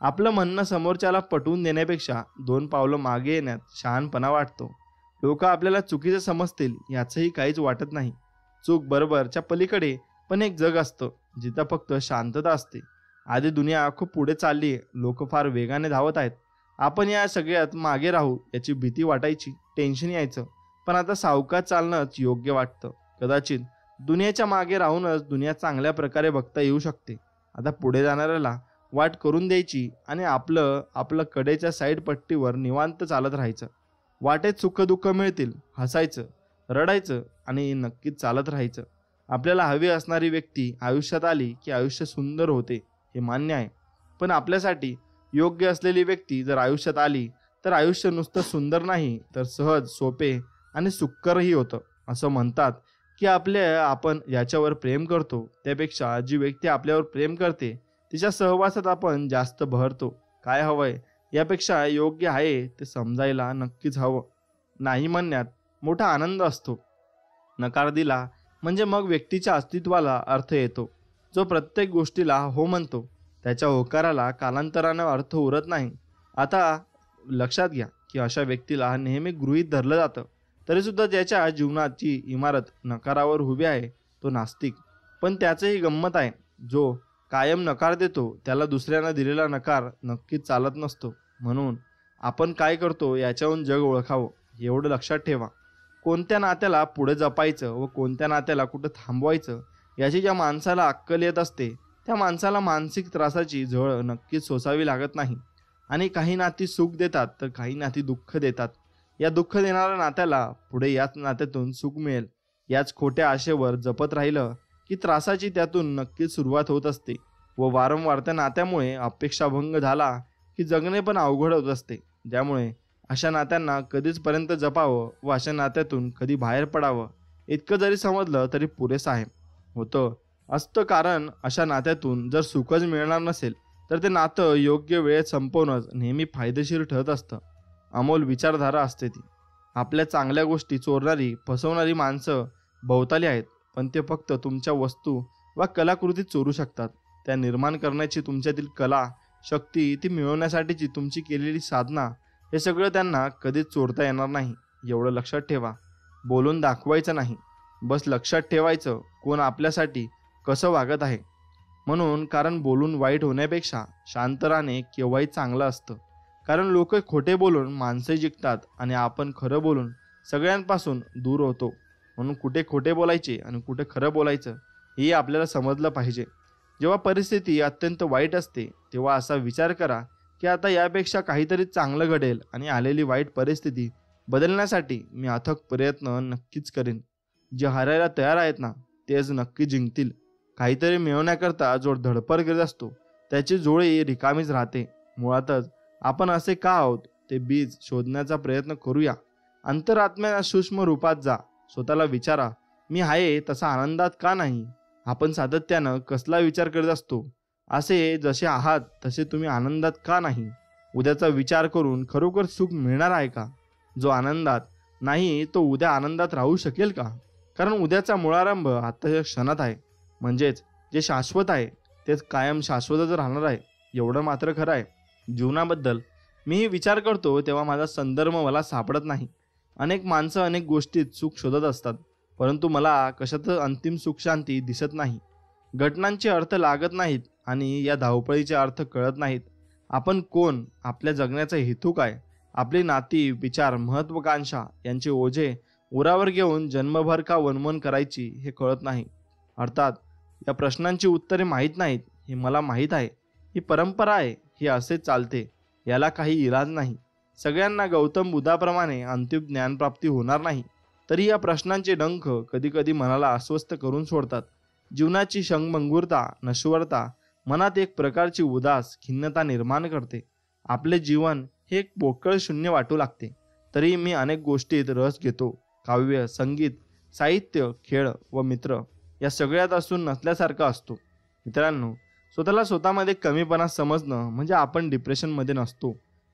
आपलं म्हणणं समोरच्याला पटवून देण्यापेक्षा 2 पावलं मागे येण्यात शहाणपणा वाटतो. लोक आपल्याला चुकीचं समजतील याचंही काहीच वाटत नाही. चूक बरोबरच्या पलीकडे पण एक जग असतं जिथं फक्त शांतता असते. आधी दुनिया खूप पुढे चालली आहे, लोक फार वेगाने धावत आहेत. आपण या सगळ्यात मागे राहू याची भीती वाटायची, टेन्शन यायचं, पण आता सावकाश चालणंच योग्य वाटतं. कदाचित दुनियाच्या मागे राहूनच दुनिया चांगल्या प्रकारे बघता येऊ शकते. आता पुढे जाणाऱ्याला वाट करून द्यायची आणि आपलं कडेच्या साईड पट्टीवर निवांत चालत राहायचं. वाटेत सुख दुःख मिळतील, हसायचं, रडायचं आणि नक्कीच चालत राहायचं. आपल्याला हवी असणारी व्यक्ती आयुष्यात आली की आयुष्य सुंदर होते, हे मान्य आहे. पण आपल्यासाठी योग्य असलेली व्यक्ती जर आयुष्यात आली तर आयुष्य नुसतं सुंदर नाही तर सहज, सोपे आणि सुखकरही होतं. असं म्हणतात की आपण याच्यावर प्रेम करतो त्यापेक्षा जी व्यक्ती आपल्यावर प्रेम करते तिच्या सहवासात आपण जास्त बहरतो. काय हवंय यापेक्षा योग्य आहे ते समजायला नक्कीच हवं. नाही म्हणण्यात मोठा आनंद असतो. नकार दिला म्हणजे मग व्यक्तीच्या अस्तित्वाला अर्थ येतो. जो प्रत्येक गोष्टीला हो म्हणतो त्याच्या होकाराला कालांतरानं अर्थ उरत नाही. आता लक्षात घ्या की अशा व्यक्तीला नेहमी गृहीत धरलं जातं. तरीसुद्धा ज्याच्या जीवनाची इमारत नकारावर उभी आहे तो नास्तिक. पण त्याचंही गंमत आहे, जो कायम नकार देतो त्याला दुसऱ्यानं दिलेला नकार नक्कीच चालत नसतो. म्हणून आपण काय करतो याच्याहून जग ओळखावं, एवढं लक्षात ठेवा. कोणत्या नात्याला पुढे जपायचं व कोणत्या नात्याला कुठं थांबवायचं याची ज्या माणसाला अक्कल येत असते त्या माणसाला मानसिक त्रासाची झळ नक्कीच सोसावी लागत नाही. आणि काही नाती सुख देतात तर काही नाती दुःख देतात. या दुःख देणाऱ्या नात्याला पुढे याच नात्यातून सुख मिळेल याच खोट्या आशेवर जपत राहिलं की त्रासाची त्यातून नक्कीच सुरुवात होत असते. व वारंवार त्या नात्यामुळे अपेक्षाभंग झाला की जगणे पण अवघड होत असते. त्यामुळे अशा नात्यांना कधीच पर्यंत जपावं व अशा नात्यातून कधी बाहेर पडावं इतकं जरी समजलं तरी पुरेसं आहे. असतं कारण अशा नात्यातून जर सुखच मिळणार नसेल तर ते नातं योग्य वेळेत संपवणंच नेहमी फायदेशीर ठरत असतं. अमोल विचारधारा असते ती. आपल्या चांगल्या गोष्टी चोरणारी, फसवणारी माणसं भोवताली आहेत, पण ते फक्त तुमच्या वस्तू वा कलाकृती चोरू शकतात. त्या निर्माण करण्याची तुमच्यातील कला, शक्ती, ती मिळवण्यासाठीची तुमची केलेली साधना, हे सगळं त्यांना कधीच चोरता येणार नाही. एवढं लक्षात ठेवा. बोलून दाखवायचं नाही, बस लक्षात ठेवायचं कोण आपल्यासाठी कसं वागत आहे. म्हणून कारण बोलून वाईट होण्यापेक्षा शांत राहणे केव्हाही चांगलं असतं. कारण लोक खोटे बोलून माणसे जिंकतात आणि आपण खरं बोलून सगळ्यांपासून दूर होतो. म्हणून कुठे खोटे बोलायचे आणि कुठे खरं बोलायचं हे आपल्याला समजलं पाहिजे. जेव्हा परिस्थिती अत्यंत वाईट असते तेव्हा असा विचार करा की आता यापेक्षा काहीतरी चांगलं घडेल आणि आलेली वाईट परिस्थिती बदलण्यासाठी मी अथक प्रयत्न नक्कीच करेन. जे हारायला तयार आहेत ना तेच नक्की जिंकतील. काहीतरी मिळवण्याकरता जो धडपड करीत असतो त्याची जोळी रिकामीच राहते. मुळातच आपण असे का आहोत ते बीज शोधण्याचा प्रयत्न करूया. अंतरात्म्याच्या सूक्ष्म रूपात जा. स्वतःला विचारा, मी आहे तसा आनंदात का नाही? आपण सातत्यानं कसला विचार करत असतो? असे जसे आहात तसे तुम्ही आनंदात का नाही? उद्याचा विचार करून खरोखर सुख मिळणार आहे का? जो आनंदात नाही तो उद्या आनंदात राहू शकेल का? कारण उद्याचा मुळारंभ आताच्या क्षणात आहे. म्हणजेच जे शाश्वत आहे तेच कायम शाश्वतच राहणार आहे. एवढं मात्र खरं आहे. जीवनाबद्दल मीही विचार करतो तेव्हा माझा संदर्भ मला सापडत नाही. अनेक माणसं अनेक गोष्टीत सुख शोधत असतात, परंतु मला कशातच अंतिम सुख शांती दिसत नाही. घटनांचे अर्थ लागत नाहीत आणि या धावपळीचे अर्थ कळत नाहीत. आपण कोण? आपल्या जगण्याचा हेतू काय? आपली नाती, विचार, महत्वाकांक्षा यांचे ओझे उरावर घेऊन जन्मभर का वनवन करायची हे कळत नाही. अर्थात या प्रश्नांची उत्तरे माहीत नाहीत हे मला माहीत आहे. ही परंपरा आहे, हे असेच चालते, याला काही इलाज नाही. सगळ्यांना गौतम बुद्धाप्रमाणे अंतिम ज्ञानप्राप्ती होणार नाही. तरी या प्रश्नांचे डंख कधीकधी मनाला अस्वस्थ करून सोडतात. जीवनाची क्षणभंगुरता, नश्वरता मनात एक प्रकारची उदास खिन्नता निर्माण करते. आपले जीवन हे एक पोकळ शून्य वाटू लागते. तरी मी अनेक गोष्टीत रस घेतो. काव्य, संगीत, साहित्य, खेळ व मित्र या सगळ्यात असून नसल्यासारखा असतो. मित्रांनो, स्वतःला स्वतःमध्ये कमीपणा समजणं म्हणजे आपण डिप्रेशनमध्ये नसतो,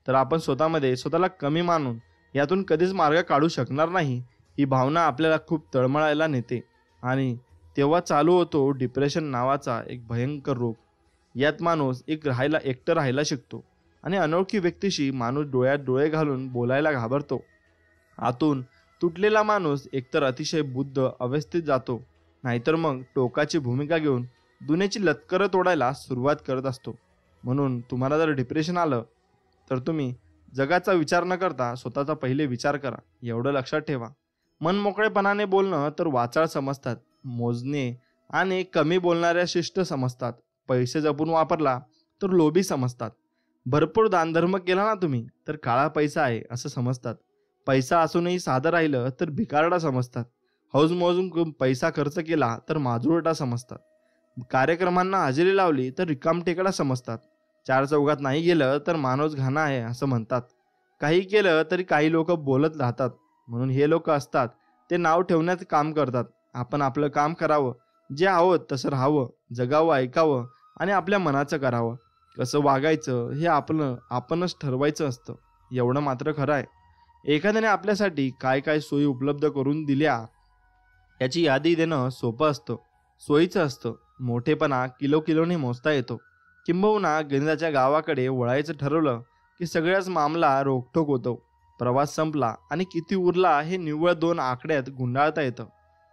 तर आपण स्वतःला कमी मानून यातून कधीच मार्ग काढू शकणार नाही. ही भावना आपल्याला खूप तळमळायला नेते आणि तेव्हा चालू होतो डिप्रेशन नावाचा एक भयंकर रोग. यात माणूस एकटं राहायला शिकतो आणि अनोळखी व्यक्तीशी माणूस डोळ्यात डोळे घालून बोलायला घाबरतो. आतून तुटलेला माणूस एकतर अतिशय बुद्ध अवस्थेत जातो, नाहीतर मग टोकाची भूमिका घेऊन दुनियेची लतकरं तोडायला सुरुवात करत असतो. म्हणून तुम्हाला जर डिप्रेशन आलं तर तुम्ही जगाचा विचार न करता स्वतःचा पहिले विचार करा. एवढं लक्षात ठेवा. मनमोकळेपणाने बोलणं तर वाचाळ समजतात, मोजणे आणि कमी बोलणाऱ्या शिष्ट समजतात. पैसे जपून वापरला तर लोभी समजतात. भरपूर दानधर्म केला ना तुम्ही तर काळा पैसा आहे असं समजतात. पैसा असूनही साधं राहिलं तर भिकारडा समजतात. हौस मोजून पैसा खर्च केला तर माजुरटा समजतात. कार्यक्रमांना हजेरी लावली तर रिकामटेकडा समजतात. चार चौघात नाही गेलं तर माणूस घाणा आहे असं म्हणतात. काही केलं तरी काही लोक बोलत राहतात. म्हणून हे लोक असतात ते नाव ठेवण्याचं काम करतात. आपण आपलं काम करावं, जे आहोत तसं राहावं, जगावं, ऐकावं आणि आपल्या मनाचं करावं. कसं वागायचं हे आपणच ठरवायचं असतं. एवढं मात्र खरं आहे. एखाद्याने आपल्यासाठी काय काय सोयी उपलब्ध करून दिल्या याची यादी देणं सोपं असतं, सोयीचं असतं. मोठेपणा किलोने मोजता येतो. किंबहुना गणिताच्या गावाकडे वळायचं ठरवलं की सगळ्याच मामला रोखठोक होतो. प्रवास संपला आणि किती उरला हे निव्वळ 2 आकड्यात गुंडाळता येतं.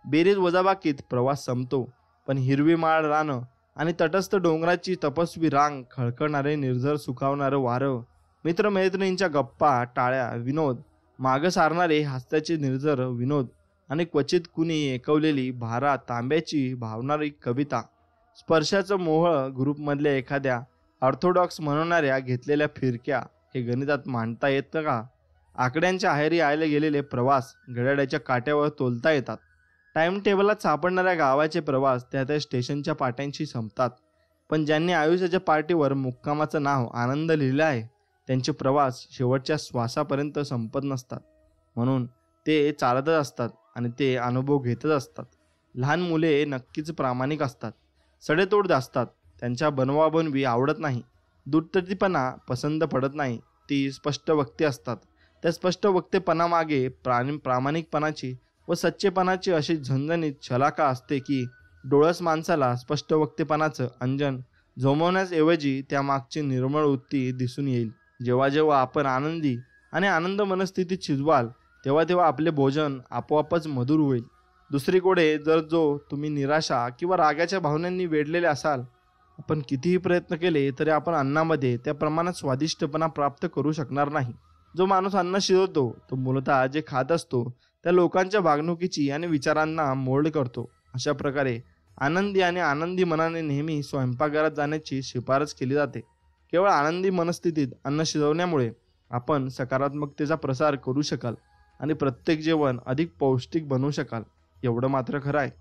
बेरीज वजाबाकीत प्रवास संपतो. पण हिरवी माळ रानं आणि तटस्थ डोंगराची तपस्वी रांग, खळखळणारे निर्झर सुखावणारं वारं, मित्रमैत्रिणींच्या गप्पा, टाळ्या, विनोद, मागं सारणारे हास्याचे निर्झर विनोद आणि क्वचित कुणी ऐकवलेली भारा तांब्याची भावणारी कविता, स्पर्शाचं मोह ग्रुपमधल्या एखाद्या ऑर्थोडॉक्स म्हणणाऱ्या घेतलेल्या फिरक्या हे गणितात मांडता येतं का? आकड्यांच्या आहेरी आयला गेलेले प्रवास घड्याळाच्या काट्यावर तोलता येतात. टाइम टेबलात सापडणाऱ्या गावाचे प्रवास त्या स्टेशनच्या पाट्यांशी संपतात. पण ज्यांनी आयुष्याच्या पार्टीवर मुक्कामाचं नाव आनंद लिहिलं आहे त्यांचे प्रवास शेवटच्या श्वासापर्यंत संपत नसतात. म्हणून ते चालतच असतात आणि ते अनुभव घेतच असतात. लहान मुले नक्कीच प्रामाणिक असतात, सडेतोड असतात. त्यांच्या बनवाबनवी आवडत नाही, दुटतटीपणा पसंत पडत नाही. ती स्पष्ट वक्ते असतात. त्या स्पष्ट वक्तेपणामागे प्रामाणिकपणाची व सच्चेपणाची अशी झणझणीत शलाका असते की डोळस माणसाला स्पष्ट वक्तेपणाचं अंजन झोमवण्याऐवजी त्यामागची निर्मळ वृत्ती दिसून येईल. जेव्हा जेव्हा आपण आनंदी आणि आनंद मनस्थितीत शिजवाल तेव्हा आपले भोजन आपोआपच मधुर होईल. दुसरीकडे जर तुम्ही निराशा किंवा रागाच्या भावनांनी वेढलेले असाल आपण कितीही प्रयत्न केले तरी आपण अन्नामध्ये त्या प्रमाणात स्वादिष्टपणा प्राप्त करू शकणार नाही. जो माणूस अन्न शिजवतो तो मूलतः जे खात असतो त्या लोकांच्या वागणुकीची आणि विचारांना मोल्ड करतो. अशा प्रकारे आनंदी आणि आनंदी मनाने नेहमी स्वयंपाकघरात जाण्याची शिफारस केली जाते. केवळ आनंदी मनस्थितीत अन्न शिजवण्यामुळे आपण सकारात्मकतेचा प्रसार करू शकाल आणि प्रत्येक जेवण अधिक पौष्टिक बनवू शकाल. एवढं मात्र खरं आहे,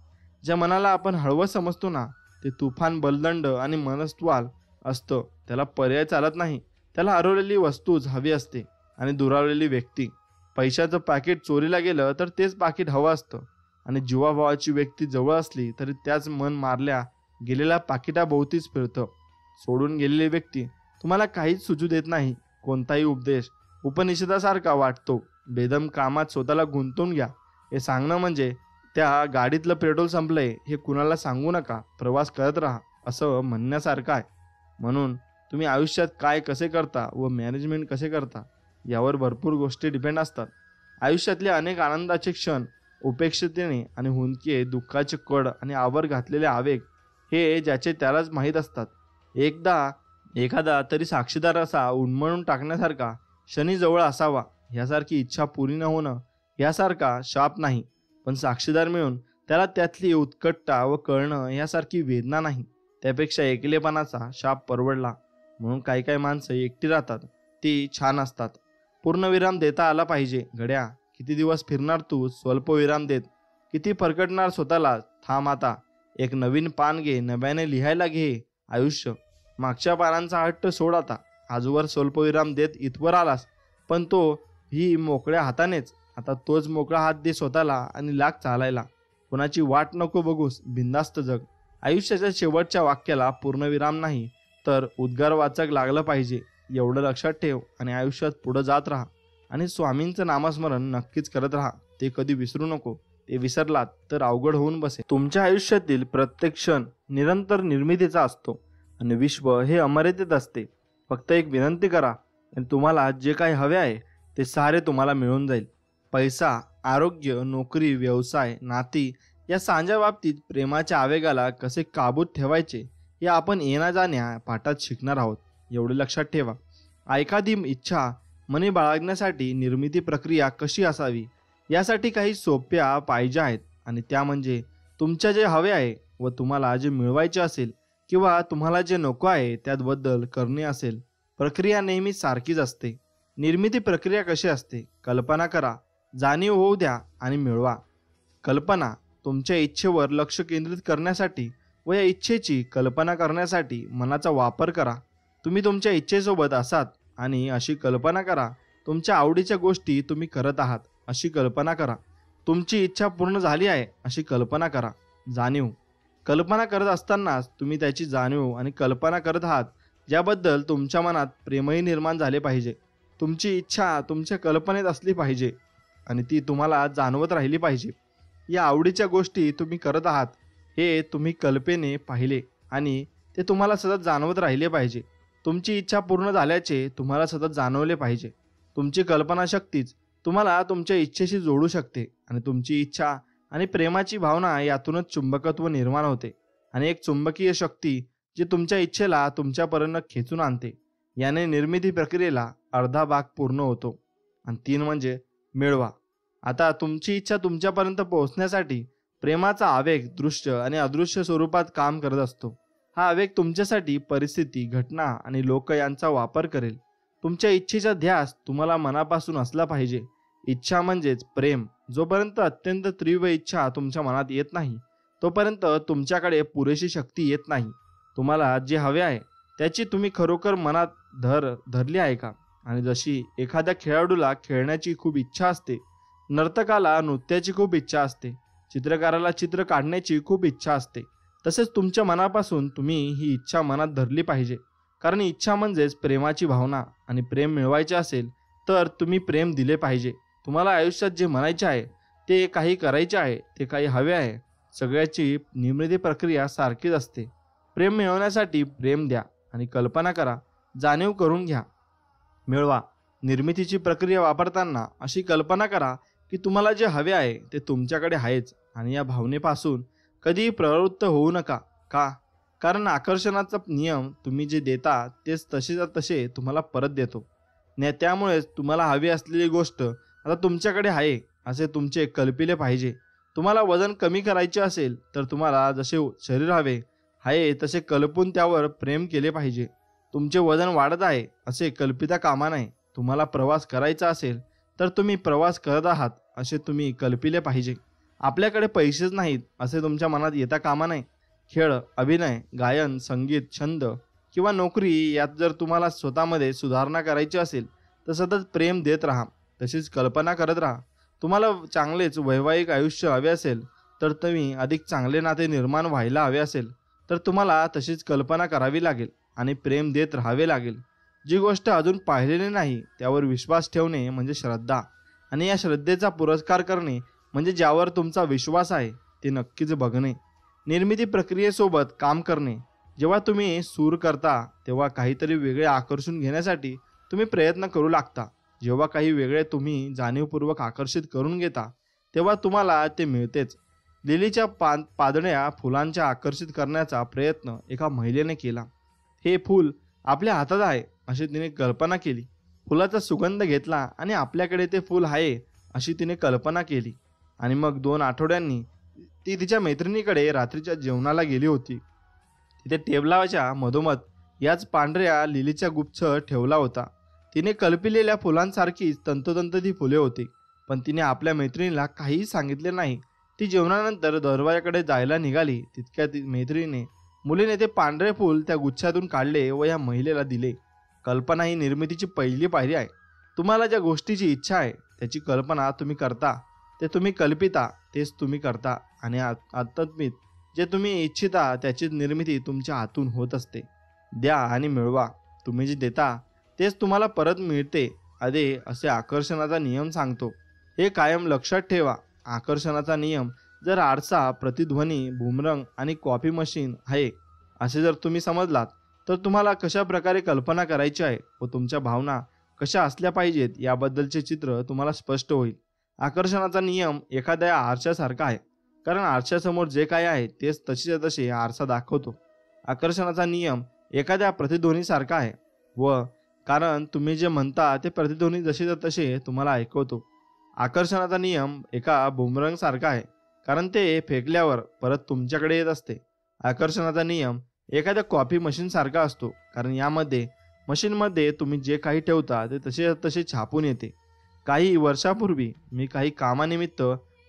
ज्या मनाला आपण हळवं समजतो ना ते तुफान बलदंड आणि मनस्त्वाल असतं. त्याला पर्याय चालत नाही. त्याला हरवलेली वस्तूच हवी असते आणि दुरावलेली व्यक्ती. पैशाचं पाकिट चोरीला गेलं तर तेच पाकिट हवं असतं आणि जीवाभावाची व्यक्ती जवळ असली तरी त्याच मन मारल्या गेलेल्या पाकिटाभोवतीच फिरतं. सोडून गेलेली व्यक्ती तुम्हाला काहीच सुचू देत नाही. कोणताही उपदेश उपनिषदासारखा वाटतो. बेदम कामात स्वतःला गुंतवून घ्या हे सांगणं म्हणजे त्या गाडीतलं पेट्रोल संपलंय हे कुणाला सांगू नका, प्रवास करत राहा असं म्हणण्यासारखं आहे. म्हणून तुम्ही आयुष्यात काय कसे करता व मॅनेजमेंट कसे करता यावर भरपूर गोष्टी डिपेंड असतात. आयुष्यातले अनेक आनंदाचे क्षण उपेक्षितेने आणि हुंदके, दुःखाचे कड आणि आवर घातलेले आवेग हे ज्याचे त्यालाच माहीत असतात. एखादा तरी साक्षीदार असा उन्मळून टाकण्यासारखा शनी जवळ असावा. ह्यासारखी इच्छा पुरी न होणं यासारखा शाप नाही, पण साक्षीदार मिळून त्याला त्यातली उत्कटता व कळणं यासारखी वेदना नाही. त्यापेक्षा एकलेपणाचा शाप परवडला. म्हणून काही काही माणसं एकटी राहतात, ती छान असतात. पूर्णविराम देता आला पाहिजे. घड्या किती दिवस फिरणार तू स्वल्प विराम देत, किती फरकटणार स्वतःला. थांब आता, एक नवीन पान घे, नव्याने लिहायला घे आयुष्य. मागच्या पानांचा हट्ट सोड आता. आजवर स्वल्पविराम देत इथवर आलास, पण तो ही मोकळ्या हातानेच. आता तोच मोकळा हात दे स्वतःला आणि लाग चालायला. कोणाची वाट नको बघूस, बिंदास्त जग. आयुष्याच्या शेवटच्या वाक्याला पूर्णविराम नाही तर उद्गारवाचक लागलं पाहिजे. एवढं लक्षात ठेव आणि आयुष्यात पुढं जात राहा. आणि स्वामींचं नामस्मरण नक्कीच करत राहा. ते कधी विसरू नको. ते विसरलात तर अवघड होऊन बसे. तुमच्या आयुष्यातील प्रत्येक क्षण निरंतर निर्मितीचा असतो आणि विश्व हे अमर्यादित असते. फक्त एक विनंती करा आणि तुम्हाला जे काही हवे आहे ते सारे तुम्हाला मिळून जाईल. पैसा, आरोग्य, नोकरी, व्यवसाय, नाती या सांज्या बाबतीत प्रेमाच्या आवेगाला कसे काबूत ठेवायचे हे आपण येण्या जाण्या पाठात शिकणार आहोत. एवढे लक्षात ठेवा. एखादी इच्छा मनी बाळगण्यासाठी निर्मिती प्रक्रिया कशी असावी यासाठी काही सोप्या पाहिजे आहेत आणि त्या म्हणजे तुमच्या जे हवे आहे व तुम्हाला जे मिळवायचे असेल किंवा तुम्हाला जे नको आहे त्याबद्दल करणे असेल. प्रक्रिया नेहमी सारखीच असते. निर्मिती प्रक्रिया कशी असते? कल्पना करा, जाणीव होऊ द्या आणि मिळवा. कल्पना तुमच्या इच्छेवर लक्ष केंद्रित करण्यासाठी व या इच्छेची कल्पना करण्यासाठी मनाचा वापर करा. तुम्ही तुमच्या इच्छेसोबत असात आणि अशी कल्पना करा. तुमच्या आवडीच्या गोष्टी तुम्ही करत आहात अशी कल्पना करा. तुमची इच्छा पूर्ण झाली आहे अशी कल्पना करा. जाणीव कल्पना करत असतानाच तुम्ही त्याची जाणीव आणि कल्पना करत आहात ज्याबद्दल तुमच्या मनात प्रेमही निर्माण झाले पाहिजे. तुमची इच्छा तुमच्या कल्पनेत असली पाहिजे आणि ती तुम्हाला जाणवत राहिली पाहिजे. या आवडीच्या गोष्टी तुम्ही करत आहात हे तुम्ही कल्पने पाहिले आणि ते तुम्हाला सतत जाणवत राहिले पाहिजे. तुमची इच्छा पूर्ण झाल्याचे तुम्हाला सतत जाणवले पाहिजे. तुमची कल्पनाशक्तीच तुम्हाला तुमच्या इच्छेशी जोडू शकते आणि तुमची इच्छा आणि प्रेमाची भावना यातूनच चुंबकत्व निर्माण होते आणि एक चुंबकीय शक्ती जी तुमच्या इच्छेला तुमच्यापर्यंत खेचून आणते. याने निर्मिती प्रक्रियेला अर्धा भाग पूर्ण होतो. आणि 3 म्हणजे मिळवा. आता तुमची इच्छा तुमच्यापर्यंत पोहोचण्यासाठी प्रेमाचा आवेग दृश्य आणि अदृश्य स्वरूपात काम करत असतो. हा आवेग तुमच्यासाठी परिस्थिती, घटना आणि लोक यांचा वापर करेल. तुमच्या इच्छेचा ध्यास तुम्हाला मनापासून असला पाहिजे. इच्छा म्हणजेच प्रेम. जोपर्यंत अत्यंत तीव्र इच्छा तुमच्या मनात येत नाही तोपर्यंत तुमच्याकडे पुरेशी शक्ती येत नाही. तुम्हाला जे हवे आहे त्याची तुम्ही खरोखर मनात धरली आहे का? आणि जशी एखाद्या खेळाडूला खेळण्याची खूप इच्छा असते, नर्तकाला नृत्याची खूप इच्छा असते, चित्रकाराला चित्र काढण्याची खूप इच्छा असते, तसेच तुमच्या मनापासून तुम्ही ही इच्छा मनात धरली पाहिजे. कारण इच्छा म्हणजेच प्रेमाची भावना आणि प्रेम मिळवायचे असेल तर तुम्ही प्रेम दिले पाहिजे. तुम्हाला आयुष्यात जे म्हणायचे आहे, ते काही करायचे आहे, ते काही हवे आहे, सगळ्याची निर्मिती प्रक्रिया सारखीच असते. प्रेम मिळवण्यासाठी प्रेम द्या आणि कल्पना करा, जाणीव करून घ्या, मिळवा. निर्मितीची प्रक्रिया वापरताना अशी कल्पना करा की तुम्हाला जे हवे आहे ते तुमच्याकडे आहेच आणि या भावनेपासून कधीही प्रवृत्त होऊ नका. का? कारण आकर्षणाचा नियम तुम्ही जे देता तेच तसेच्या तसे तुम्हाला परत देतो. त्यामुळेच तुम्हाला हवी असलेली गोष्ट आता तुमच्याकडे आहे असे तुमचे कल्पिले पाहिजे. तुम्हाला वजन कमी करायचे असेल तर तुम्हाला जसे शरीर हवे आहे तसे कल्पून त्यावर प्रेम केले पाहिजे. तुमचे वजन वाढत आहे असे कल्पिता कामा नये. तुम्हाला प्रवास करायचा असेल तर तुम्ही प्रवास करत आहात असे तुम्ही कल्पिले पाहिजे. आपल्याकडे पैसेच नाहीत असे तुमच्या मनात येता कामा नये. खेळ, अभिनय, गायन, संगीत, छंद किंवा नोकरी यात जर तुम्हाला स्वतःमध्ये सुधारणा करायची असेल तर सतत प्रेम देत राहा. तशीच कल्पना करत राहा. तुम्हाला चांगलेच वैवाहिक आयुष्य हवे असेल तर तुम्ही अधिक चांगले नाते निर्माण व्हायला हवे असेल तर तुम्हाला तशीच कल्पना करावी लागेल आणि प्रेम देत राहावे लागेल. जी गोष्ट अजून पाहिलेली नाही त्यावर विश्वास ठेवणे म्हणजे श्रद्धा, आणि या श्रद्धेचा पुरस्कार करणे म्हणजे ज्यावर तुमचा विश्वास आहे ते नक्कीच बघणे. निर्मिती प्रक्रियेसोबत काम करणे. जेव्हा तुम्ही सूर करता तेव्हा काहीतरी वेगळे आकर्षून घेण्यासाठी तुम्ही प्रयत्न करू लागता. जेव्हा काही वेगळे तुम्ही जाणीवपूर्वक आकर्षित करून घेता तेव्हा तुम्हाला ते मिळतेच. लिलीच्या पादण्या फुलांच्या आकर्षित करण्याचा प्रयत्न एका महिलेने केला. हे फूल आपल्या हातात आहे अशी तिने कल्पना केली. फुलाचा सुगंध घेतला आणि आपल्याकडे ते फूल आहे अशी तिने कल्पना केली. आणि मग 2 आठवड्यांनी ती तिच्या मैत्रिणीकडे रात्रीच्या जेवणाला गेली होती. तिथे टेबलाच्या मधोमध याच पांढऱ्या लिलीचा गुच्छ ठेवला होता. तिने कल्पिलेल्या फुलांसारखीच तंतोतंत ती फुले होती. पण तिने आपल्या मैत्रिणीला काहीही सांगितले नाही. ती जेवणानंतर दरवाजाकडे जायला निघाली तितक्या मुलीने ते पांढरे फूल त्या गुच्छातून काढले व या महिलेला दिले. कल्पना ही निर्मितीची पहिली पायरी आहे. तुम्हाला ज्या गोष्टीची इच्छा आहे त्याची कल्पना तुम्ही करता, ते तुम्ही कल्पिता तेच तुम्ही करता, आणि आत्मत्मित जे तुम्ही इच्छिता त्याची निर्मिती तुमच्या हातून होत असते. द्या आणि मिळवा. तुम्ही जे देता तेच तुम्हाला परत मिळते असे आकर्षणाचा नियम सांगतो. हे कायम लक्षात ठेवा. आकर्षणाचा नियम जर आरसा, प्रतिध्वनी, बूमरंग आणि कॉफी मशीन आहे असे जर तुम्ही समजलात तर तुम्हाला कशा प्रकारे कल्पना करायची आहे व तुमच्या भावना कशा असल्या पाहिजेत याबद्दलचे चित्र तुम्हाला स्पष्ट होईल. आकर्षणाचा नियम एखाद्या आरशासारखा आहे, कारण आरशासमोर जे काय आहे तेच तसेच्या तसे आरसा दाखवतो. आकर्षणाचा नियम एखाद्या प्रतिध्वनीसारखा आहे, व कारण तुम्ही जे म्हणता ते प्रतिध्वनी जसेच्या तसे तुम्हाला ऐकवतो. आकर्षणाचा नियम एका बुमरंग सारखा आहे, कारण ते फेकल्यावर परत तुमच्याकडे येत असते. आकर्षणाचा नियम एखाद्या कॉफी मशीन सारखा असतो, कारण यामध्ये मशीनमध्ये तुम्ही जे काही ठेवता ते तसे तसे छापून येते. काही वर्षापूर्वी मी काही कामानिमित्त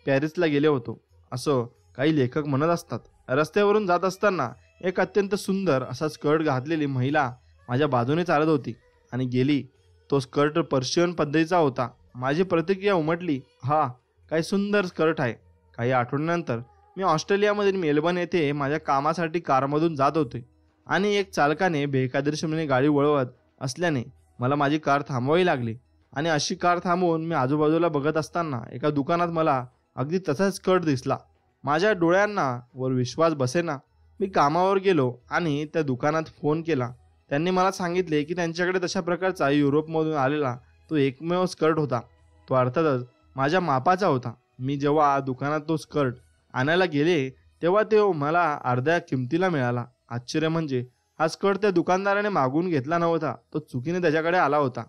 पॅरिसला गेले होतो असं काही लेखक म्हणत असतात. रस्त्यावरून जात असताना एक अत्यंत सुंदर असा स्कर्ट घातलेली महिला माझ्या बाजूने चालत होती आणि गेली. तो स्कर्ट पर्शियन पद्धतीचा होता. माझी प्रतिक्रिया उमटली, हा काय सुंदर स्कर्ट आहे. काही आठवड्यानंतर मी ऑस्ट्रेलियामधील मेलबर्न येथे माझ्या कामासाठी कारमधून जात होते आणि एक चालकाने बेकायदेशीरपणे गाडी वळवत असल्याने मला माझी कार थांबवावी लागली. आणि अशी कार थांबवून मी आजूबाजूला बघत असताना एका दुकानात मला अगदी तसाच स्कर्ट दिसला. माझ्या डोळ्यांना वर विश्वास बसेना. मी कामावर गेलो आणि त्या दुकानात फोन केला. त्यांनी मला सांगितले की त्यांच्याकडे तशा प्रकारचा युरोपमधून आलेला तो एकमेव स्कर्ट होता. तो अर्थातच माझ्या मापाचा होता. मी जेव्हा दुकानात तो स्कर्ट आणायला गेले तेव्हा तो मला अर्ध्या किमतीला मिळाला. आश्चर्य म्हणजे हा स्कर्ट त्या दुकानदाराने मागून घेतला नव्हता, तो चुकीने त्याच्याकडे आला होता.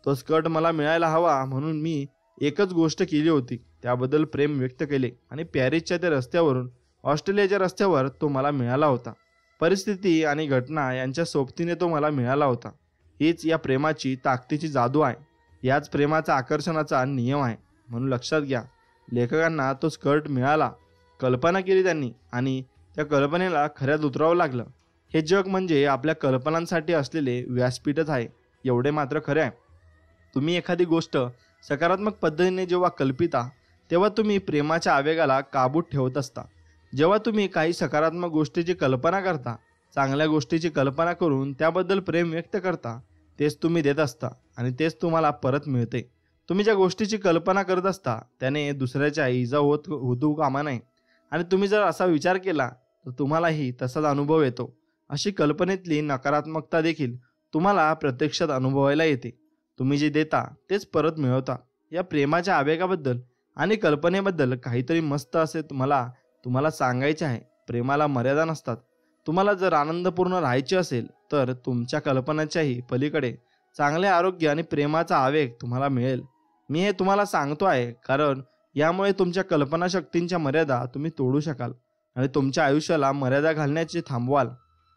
तो स्कर्ट मला मिळायला हवा म्हणून मी एकच गोष्ट केली होती, त्याबद्दल प्रेम व्यक्त केले आणि पॅरिसच्या त्या रस्त्यावरून ऑस्ट्रेलियाच्या रस्त्यावर तो मला मिळाला होता. परिस्थिती आणि घटना यांच्या सोबतीने तो मला मिळाला होता. हीच या प्रेमाची ताकदीची जादू आहे. याच प्रेमाचा आकर्षणाचा नियम आहे. म्हणून लक्षात घ्या, लेखकांना तो स्कर्ट मिळाला, कल्पना केली त्यांनी आणि त्या कल्पनेला खऱ्यात उतरावं लागलं. हे जग म्हणजे आपल्या कल्पनांसाठी असलेले व्यासपीठच आहे, एवढे मात्र खरे आहे. तुम्ही एखादी गोष्ट सकारात्मक पद्धतीने जेव्हा कल्पिता तेव्हा तुम्ही प्रेमाच्या आवेगाला काबूत ठेवत असता. जेव्हा तुम्ही काही सकारात्मक गोष्टीची कल्पना करता, चांगल्या गोष्टीची कल्पना करून त्याबद्दल प्रेम व्यक्त करता, तेच तुम्ही देत असता आणि तेच तुम्हाला परत मिळते. तुम्ही ज्या गोष्टीची कल्पना करत असता त्याने दुसऱ्याच्या इजा होऊ कामा नये, आणि तुम्ही जर असा विचार केला तर तुम्हालाही तसाच अनुभव येतो. अशी कल्पनेतली नकारात्मकता देखील तुम्हाला प्रत्यक्षात अनुभवायला येते. तुम्ही जे देता तेच परत मिळवता. या प्रेमाच्या आवेगाबद्दल आणि कल्पनेबद्दल काहीतरी मस्त असे मला तुम्हाला सांगायचे आहे. प्रेमाला मर्यादा नसतात. तुम्हाला जर आनंदपूर्ण राहायचे असेल तर तुमच्या कल्पनाच्याही पलीकडे चांगले आरोग्य आणि प्रेमाचा आवेग तुम्हाला मिळेल. मी हे तुम्हाला सांगतो आहे कारण यामुळे तुमच्या कल्पनाशक्तींच्या मर्यादा तुम्ही तोडू शकाल आणि तुमच्या आयुष्याला मर्यादा घालण्याचे थांबवाल.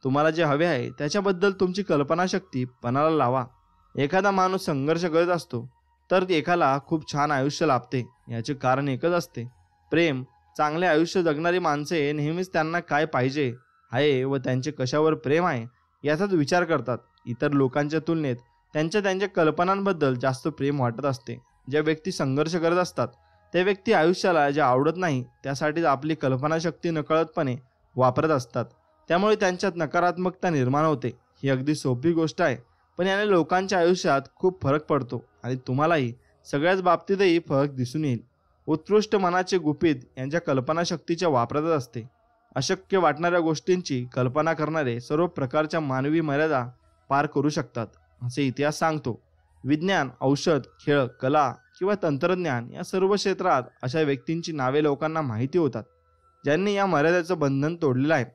तुम्हाला जे हवे आहे त्याच्याबद्दल तुमची कल्पनाशक्ती पणाला लावा. एखादा माणूस संघर्ष करत असतो तर एकाला खूप छान आयुष्य लाभते. याचे कारण एकच असते, प्रेम. चांगले आयुष्य जगणारी माणसे नेहमीच त्यांना काय पाहिजे आहे व त्यांचे कशावर प्रेम आहे याचाच विचार करतात. इतर लोकांच्या तुलनेत त्यांच्या कल्पनांबद्दल जास्त प्रेम वाटत असते. ज्या व्यक्ती संघर्ष करत असतात त्या व्यक्ती आयुष्याला जे आवडत नाही त्यासाठीच आपली कल्पनाशक्ती नकळतपणे वापरत असतात. त्यामुळे त्यांच्यात नकारात्मकता निर्माण होते. ही अगदी सोपी गोष्ट आहे, पण याने लोकांच्या आयुष्यात खूप फरक पडतो आणि तुम्हालाही सगळ्याच बाबतीतही फरक दिसून येईल. उत्कृष्ट मनाचे गुपित यांच्या कल्पनाशक्तीच्या वापरातच असते. अशक्य वाटणाऱ्या गोष्टींची कल्पना करणारे सर्व प्रकारच्या मानवी मर्यादा पार करू शकतात असे इतिहास सांगतो. विज्ञान, औषध, खेळ, कला किंवा तंत्रज्ञान या सर्व क्षेत्रात अशा व्यक्तींची नावे लोकांना माहिती होतात ज्यांनी या मर्यादेचं बंधन तोडलेलं आहे.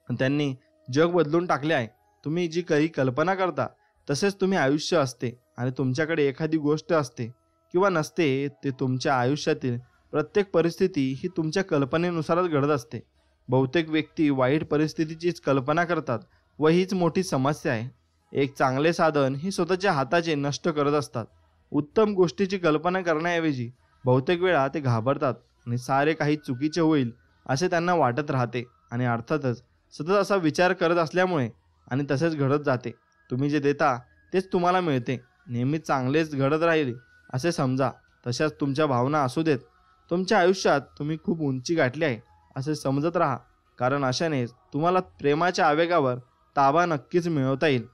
त्यांनी जग बदलून टाकले आहे. तुम्ही जी काही कल्पना करता तसेच तुम्ही आयुष्य असते आणि तुमच्याकडे एखादी गोष्ट असते किंवा नसते ते तुमच्या आयुष्यातील प्रत्येक परिस्थिती ही तुमच्या कल्पनेनुसारच घडत असते. बहुतेक व्यक्ती वाईट परिस्थितीचीच कल्पना करतात व हीच मोठी समस्या आहे. एक चांगले साधन ही स्वतःच्या हाताचे नष्ट करत असतात. उत्तम गोष्टीची कल्पना करण्याऐवजी बहुतेक वेळा ते घाबरतात आणि सारे काही चुकीचे होईल असे त्यांना वाटत राहते आणि अर्थातच सतत असा विचार करत असल्यामुळे आणि तसेच घडत जाते. तुम्ही जे देता तेच तुम्हाला मिळते. नेहमी चांगलेच घडत राहील असे समजा. तशाच तुमच्या भावना असू देत. तुमच्या आयुष्यात तुम्ही खूप उंची गाठली आहे असे समजत राहा, कारण अशानेच तुम्हाला प्रेमाच्या आवेगावर ताबा नक्कीच मिळवता येईल.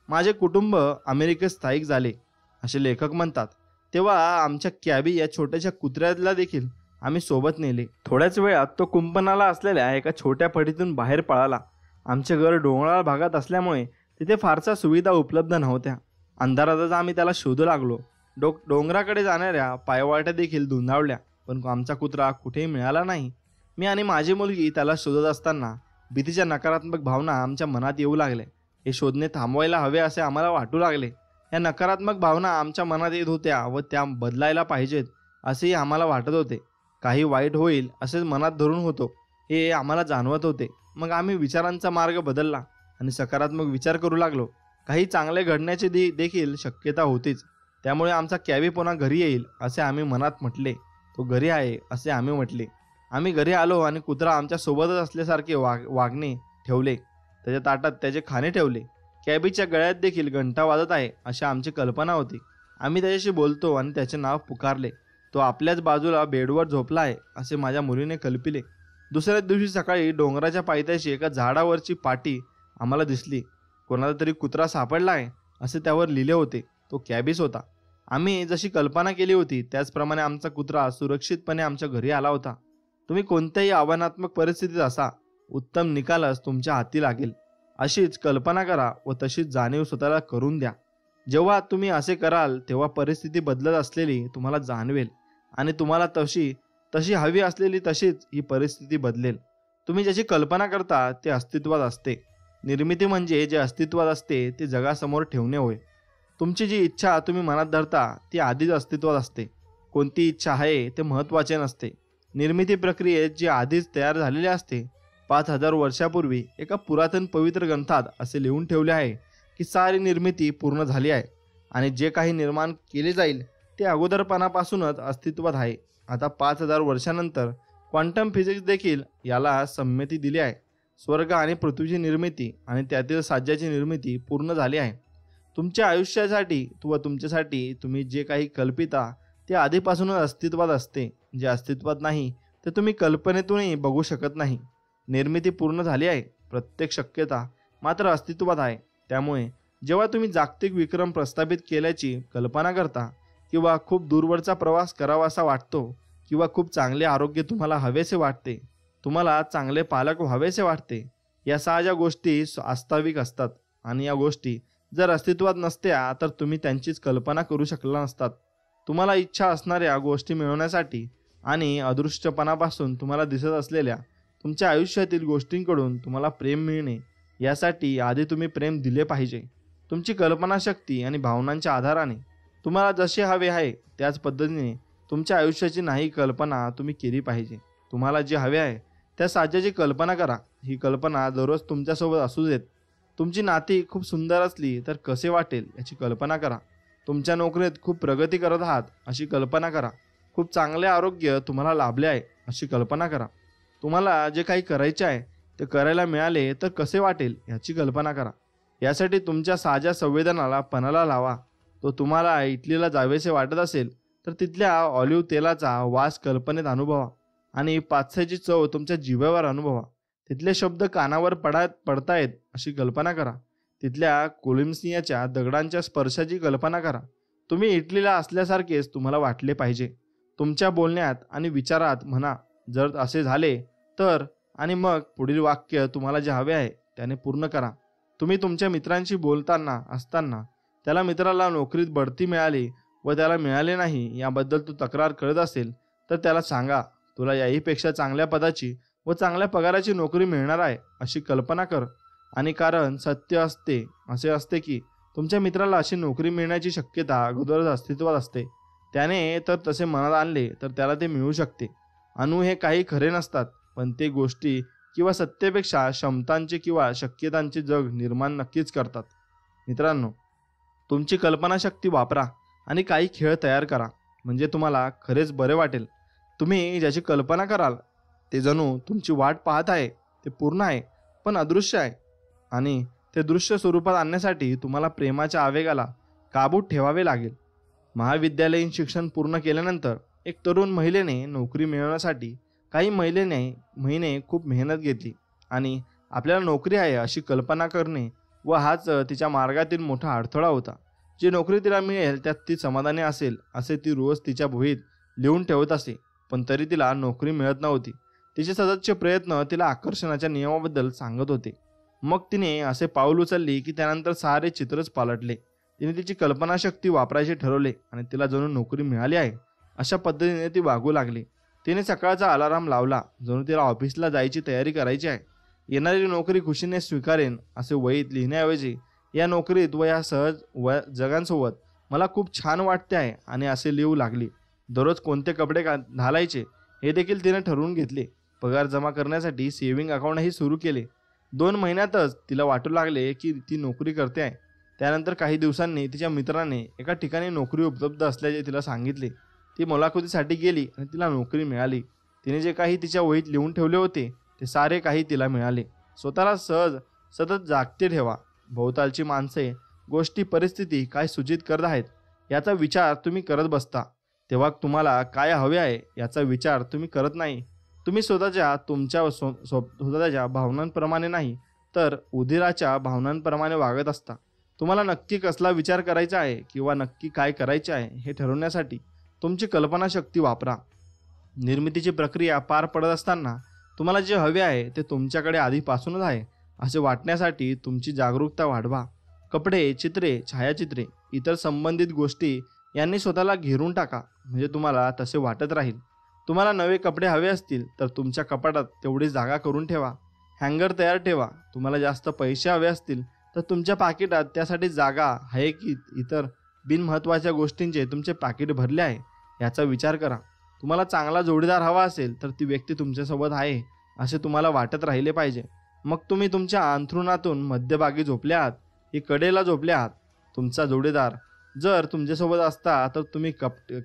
माझे कुटुंब अमेरिकेत स्थायिक झाले असे लेखक म्हणतात तेव्हा आमच्या कॅबी या छोट्याशा कुत्र्याला देखील आम्ही सोबत नेले. थोड्याच वेळात तो कुंपणाला असलेल्या एका छोट्या फडीतून बाहेर पळाला. आमचे घर डोंगराळ भागात असल्यामुळे तिथे फारशा सुविधा उपलब्ध नव्हत्या. अंधारातच आम्ही त्याला शोधू लागलो. डोंगराकडे जाणाऱ्या पायवाट्या देखील धुंदावल्या, पण आमचा कुत्रा कुठेही मिळाला नाही. मी आणि माझी मुलगी त्याला शोधत असताना भीतीच्या नकारात्मक भावना आमच्या मनात येऊ लागल्या. हे शोधणे थांबवायला हवे असे आम्हाला वाटू लागले. या नकारात्मक भावना आमच्या मनात येत होत्या व त्या बदलायला पाहिजेत असेही आम्हाला वाटत होते. काही वाईट होईल असेच मनात धरून होतो हे आम्हाला जाणवत होते. मग आम्ही विचारांचा मार्ग बदलला आणि सकारात्मक विचार करू लागलो. काही चांगले घडण्याची देखील शक्यता होतीच. त्यामुळे आमचा कॅबी पुन्हा घरी येईल असे आम्ही मनात म्हटले. तो घरी आहे असे आम्ही म्हटले. आम्ही घरी आलो आणि कुत्रा आमच्या सोबतच असल्यासारखे वागणे ठेवले. त्याच्या ताटात त्याचे खाणे ठेवले. कॅबीच्या गळ्यात देखील घंटा वाजत आहे अशी आमची कल्पना होती. आम्ही त्याच्याशी बोलतो आणि त्याचे नाव पुकारले. तो आपल्याच बाजूला बेडवर झोपला आहे असे माझ्या मुलीने कल्पिले. दुसऱ्या दिवशी सकाळी डोंगराच्या पायथ्याशी एका झाडावरची पाटी आम्हाला दिसली. कोणाला तरी कुत्रा सापडला आहे असे त्यावर लिहिले होते. तो कॅबीच होता. आम्ही जशी कल्पना केली होती त्याचप्रमाणे आमचा कुत्रा सुरक्षितपणे आमच्या घरी आला होता. तुम्ही कोणत्याही आव्हानात्मक परिस्थितीत असा, उत्तम निकालच तुमच्या हाती लागेल अशीच कल्पना करा व तशीच जाणीव स्वतःला करून द्या. जेव्हा तुम्ही असे कराल तेव्हा परिस्थिती बदलत असलेली तुम्हाला जाणवेल आणि तुम्हाला तशी हवी असलेली तशीच ही परिस्थिती बदलेल. तुम्ही ज्याची कल्पना करता ते अस्तित्वात असते. निर्मिती म्हणजे जे अस्तित्वात असते ते जगासमोर ठेवणे होय. तुमची जी इच्छा तुम्ही मनात धरता ती आधीच अस्तित्वात असते. कोणती इच्छा आहे ते महत्त्वाचे नसते. निर्मिती प्रक्रियेत जी आधीच तयार झालेली असते. 5000 वर्षापूर्वी एका पुरातन पवित्र ग्रंथात असे लिहून ठेवले आहे की सारी निर्मिती पूर्ण झाली आहे आणि जे काही निर्माण केले जाईल ते अगोदरपणापासूनच अस्तित्वात आहे. आता 5000 वर्षानंतर क्वांटम फिजिक्स देखील याला संमती दिली आहे. स्वर्ग आणि पृथ्वीची निर्मिती आणि त्यातील साध्याची निर्मिती पूर्ण झाली आहे. तुमच्या आयुष्यासाठी व तुमच्यासाठी तुम्ही जे काही कल्पिता ते आधीपासूनच अस्तित्वात असते. जे अस्तित्वात नाही ते तुम्ही कल्पनेतूनही बघू शकत नाही. निर्मिती पूर्ण झाली आहे. प्रत्येक शक्यता मात्र अस्तित्वात आहे. त्यामुळे जेव्हा तुम्ही जागतिक विक्रम प्रस्थापित केल्याची कल्पना करता किंवा खूप दूरवरचा प्रवास करावासा वाटतो किंवा खूप चांगले आरोग्य तुम्हाला हवेसे वाटते, तुम्हाला चांगले पालक व्हावेसे वाटते, या सहा गोष्टी वास्तविक असतात आणि या गोष्टी जर अस्तित्वात नसत्या तर तुम्ही त्यांचीच कल्पना करू शकला नसतात. तुम्हाला इच्छा असणाऱ्या गोष्टी मिळवण्यासाठी आणि अदृश्यपणापासून तुम्हाला दिसत असलेल्या तुमच्या आयुष्यातील गोष्टींकडून तुम्हाला प्रेम मिळणे यासाठी आधी तुम्ही प्रेम दिले पाहिजे. तुमची कल्पनाशक्ती आणि भावनांच्या आधाराने तुम्हाला जसे हवे आहे त्याच पद्धतीने तुमच्या आयुष्याची नाही कल्पना तुम्ही केली पाहिजे. तुम्हाला जे हवे आहे त्या साध्याची कल्पना करा. ही कल्पना दररोज तुमच्यासोबत असू देत. तुमची नाती खूप सुंदर असली तर कसे वाटेल याची कल्पना करा. तुमच्या नोकरीत खूप प्रगती करत आहात अशी कल्पना करा. खूप चांगले आरोग्य तुम्हाला लाभले आहे अशी कल्पना करा. तुम्हाला जे काही करायचे आहे ते करायला मिळाले तर कसे वाटेल याची कल्पना करा. यासाठी तुमच्या साध्या संवेदनाला पणाला लावा. तो तुम्हाला इटलीला जावेसे वाटत असेल तर तिथल्या ऑलिव्ह तेलाचा वास कल्पनेत अनुभवा आणि पाचसाची चव तुमच्या जिभेवर अनुभवा. तिथले शब्द कानावर पडतायत अशी कल्पना करा. तिथल्या कोलिम्सियाच्या दगडांच्या स्पर्शाची कल्पना करा. तुम्ही इटलीला असल्यासारखेच तुम्हाला वाटले पाहिजे. तुमच्या बोलण्यात आणि विचारात म्हणा, जर असे झाले तर, आणि मग पुढील वाक्य तुम्हाला जे हवे आहे त्याने पूर्ण करा. तुम्ही तुमच्या मित्रांशी बोलताना असताना त्याला मित्राला नोकरीत बढती मिळाली व त्याला मिळाले नाही याबद्दल तो तक्रार करत असेल तर त्याला सांगा, तुला याहीपेक्षा चांगल्या पदाची व चांगल्या पगाराची नोकरी मिळणार आहे अशी कल्पना कर. आणि कारण सत्य असे असते की तुमच्या मित्राला अशी नोकरी मिळण्याची शक्यता अगोदरच अस्तित्वात असते. त्याने तर तसे मनात आणले तर त्याला ते मिळू शकते. अणु हे काही खरे नसतात, पण ते गोष्टी किंवा सत्तेपेक्षा क्षमतांचे किंवा शक्यतांचे जग निर्माण नक्कीच करतात. मित्रांनो, तुमची कल्पनाशक्ती वापरा आणि काही खेळ तयार करा, म्हणजे तुम्हाला खरेच बरे वाटेल. तुम्ही ज्याची कल्पना कराल ते जणू तुमची वाट पाहत आहे. ते पूर्ण आहे पण अदृश्य आहे, आणि ते दृश्य स्वरूपात आणण्यासाठी तुम्हाला प्रेमाच्या आवेगाला काबूत ठेवावे लागेल. महाविद्यालयीन शिक्षण पूर्ण केल्यानंतर एक तरुण महिलेने नोकरी मिळवण्यासाठी काही महिने खूप मेहनत घेतली आणि आपल्याला नोकरी आहे अशी कल्पना करणे व हाच तिच्या मार्गातील मोठा अडथळा होता. जी नोकरी तिला मिळेल त्यात ती समाधानी असेल असे ती रोज तिच्या वहीत लिहून ठेवत असे, पण तरी तिला नोकरी मिळत नव्हती. तिचे सततचे प्रयत्न तिला आकर्षणाच्या नियमाबद्दल सांगत होते. मग तिने असे पाऊल उचलले की त्यानंतर सारे चित्रच पालटले. तिने तिची कल्पनाशक्ती वापरायचे ठरवले आणि तिला जणू नोकरी मिळाली आहे अशा पद्धतीने ती वागू लागली. तिने सकाळचा अलाराम लावला, जणू तिला ऑफिसला जायची तयारी करायची आहे. येणारी नोकरी खुशीने स्वीकारेन असे वहीत लिहिण्याऐवजी या नोकरीत व या सहज जगांसोबत मला खूप छान वाटते आहे आणि असे लिहू लागली. दररोज कोणते कपडे घालायचे हे देखील तिने ठरवून घेतले. पगार जमा करण्यासाठी सेव्हिंग अकाउंटही सुरू केले. 2 महिन्यातच तिला वाटू लागले की ती नोकरी करते आहे. त्यानंतर काही दिवसांनी तिच्या मित्राने एका ठिकाणी नोकरी उपलब्ध असल्याचे तिला सांगितले. ती मुलाखतीसाठी गेली आणि तिला नोकरी मिळाली. तिने जे काही तिच्या वहीत लिहून ठेवले होते ते सारे काही तिला मिळाले. स्वतःला सतत जागते ठेवा. भोवतालची माणसे, गोष्टी, परिस्थिती काय सूचित करत आहेत याचा विचार तुम्ही करत बसता, तेव्हा तुम्हाला काय हवे आहे याचा विचार तुम्ही करत नाही. तुम्ही स्वतःच्या भावनांप्रमाणे नाही तर उधिराच्या भावनांप्रमाणे वागत असता. तुम्हाला नक्की कसला विचार करायचा आहे किंवा नक्की काय करायचे आहे हे ठरवण्यासाठी तुमची कल्पनाशक्ती वापरा. निर्मितीची प्रक्रिया पार पडत असताना तुम्हाला जे हवे आहे ते तुमच्याकडे आधीपासूनच आहे असे वाटण्यासाठी तुमची जागरूकता वाढवा. कपडे, चित्रे, छायाचित्रे, इतर संबंधित गोष्टी यांनी स्वतःला घेरून टाका, म्हणजे तुम्हाला तसे वाटत राहील. तुम्हाला नवे कपडे हवे असतील तर तुमच्या कपाटात तेवढी जागा करून ठेवा. हँगर तयार ठेवा. तुम्हाला जास्त पैसे हवे असतील तर तुमच्या पाकिटात त्यासाठी जागा आहे की इतर बिनमहत्त्वाच्या गोष्टींचे तुमचे पाकिट भरले आहे याचा विचार करा. तुम्हाला चांगला जोडीदार हवा असेल तर ती व्यक्ती तुमच्यासोबत आहे असे तुम्हाला वाटत राहिले पाहिजे. मग तुम्ही तुमच्या अंथरुणातून मध्यभागी झोपले आहात की कडेला झोपले आहात. तुमचा जोडीदार जर तुमच्यासोबत असता तर तुम्ही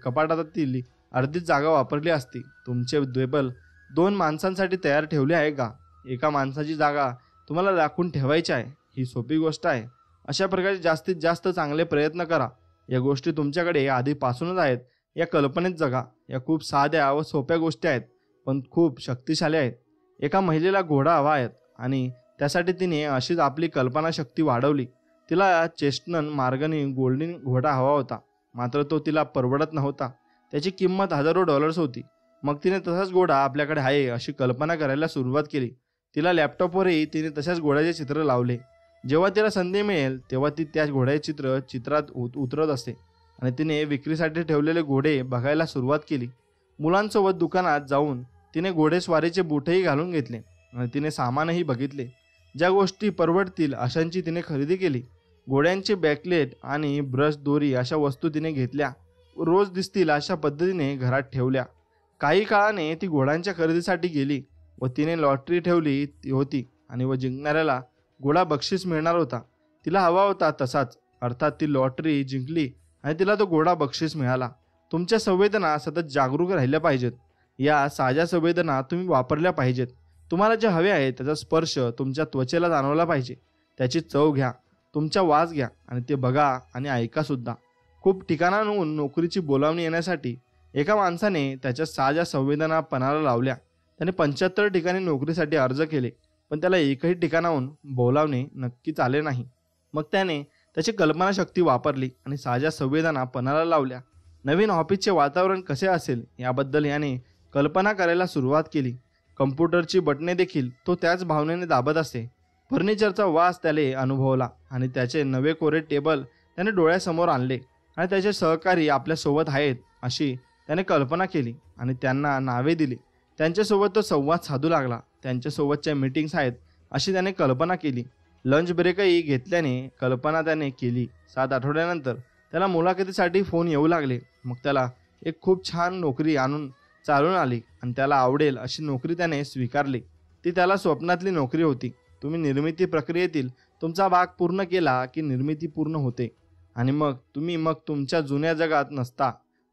कपाटातील अर्धीच जागा वापरली असती. तुमचे टेबल 2 माणसांसाठी तयार ठेवले आहे का? एका माणसाची जागा तुम्हाला राखून ठेवायची आहे. ही सोपी गोष्ट आहे. अशा प्रकारे जास्तीत जास्त चांगले प्रयत्न करा. या गोष्टी तुमच्याकडे आधीपासूनच आहेत. या कल्पनेत जगा. या खूप साध्या व सोप्या गोष्टी आहेत पण खूप शक्तिशाली आहेत. एका महिलेला घोडा हवा आहे आणि त्यासाठी तिने अशीच आपली कल्पनाशक्ती वाढवली. तिला चेस्टनट मार्गनी गोल्डन घोडा हवा होता, मात्र तो तिला परवडत नव्हता. त्याची किंमत $1000 होती. मग तिने तसाच घोडा आपल्याकडे आहे अशी कल्पना करायला सुरुवात केली. तिला लॅपटॉपवरही तिने तशाच घोड्याचे चित्र लावले. जेव्हा तिला संधी मिळेल तेव्हा ती त्या घोड्याचे चित्रात उतरत असे आणि तिने विक्रीसाठी ठेवलेले घोडे बघायला सुरुवात केली. मुलांसोबत दुकानात जाऊन तिने घोडेस्वारीचे बूटही घालून घेतले. आणि तिने सामानही बघितले. ज्या गोष्टी परवडतील अशांची तिने खरेदी केली. घोड्यांचे बॅकलेट आणि ब्रश दोरी अशा वस्तू तिने घेतल्या. रोज दिसतील अशा पद्धतीने घरात ठेवल्या. काही काळाने ती घोड्यांच्या खरेदीसाठी गेली व तिने लॉटरी ठेवली होती आणि जिंकणाऱ्याला घोडा बक्षीस मिळणार होता. तिला हवा होता तसाच, अर्थात ती लॉटरी जिंकली आणि तिला तो घोडा बक्षीस मिळाला. तुमच्या संवेदना सतत जागरूक राहिल्या पाहिजेत. या साध्या संवेदना तुम्ही वापरल्या पाहिजेत. तुम्हाला जे हवे आहे त्याचा स्पर्श तुमच्या त्वचेला जाणवला पाहिजे. त्याची चव घ्या, तुमचा वास घ्या आणि ते बघा आणि ऐका सुद्धा. खूप ठिकाणांहून नोकरीची बोलावणी येण्यासाठी एका माणसाने त्याच्या साध्या संवेदना पणाला लावल्या. त्याने 75 ठिकाणी नोकरीसाठी अर्ज केले, पण त्याला एकही ठिकाणाहून बोलावणे नक्कीच आले नाही. मग त्याने त्याची कल्पनाशक्ती वापरली आणि साध्या संवेदना पणाला लावल्या. नवीन ऑफिसचे वातावरण कसे असेल याबद्दल याने कल्पना करायला सुरुवात केली. कम्प्युटरची बटणे देखील तो त्याच भावनेने दाबत असे. फर्निचरचा वास त्याने अनुभवला आणि त्याचे नवे कोरे टेबल त्याने डोळ्यासमोर आणले आणि त्याचे सहकारी आपल्यासोबत आहेत अशी त्याने कल्पना केली आणि त्यांना नावे दिली. त्यांच्यासोबत तो संवाद साधू लागला. त्यांच्यासोबतच्या मीटिंग्स आहेत अशी त्याने कल्पना केली. लंच ब्रेकही घेतल्याने कल्पना त्याने केली. 7 आठवड्यानंतर त्याला मुलाखतीसाठी फोन येऊ लागले. मग त्याला एक खूप छान नोकरी आणून चालून आली आणि त्याला आवडेल अशी नोकरी त्याने स्वीकारली. ती त्याला स्वप्नातली नोकरी होती. तुम्ही निर्मिती प्रक्रियेतील तुमचा भाग पूर्ण केला की निर्मिती पूर्ण होते आणि मग तुम्ही तुमच्या जुन्या जगात नसता.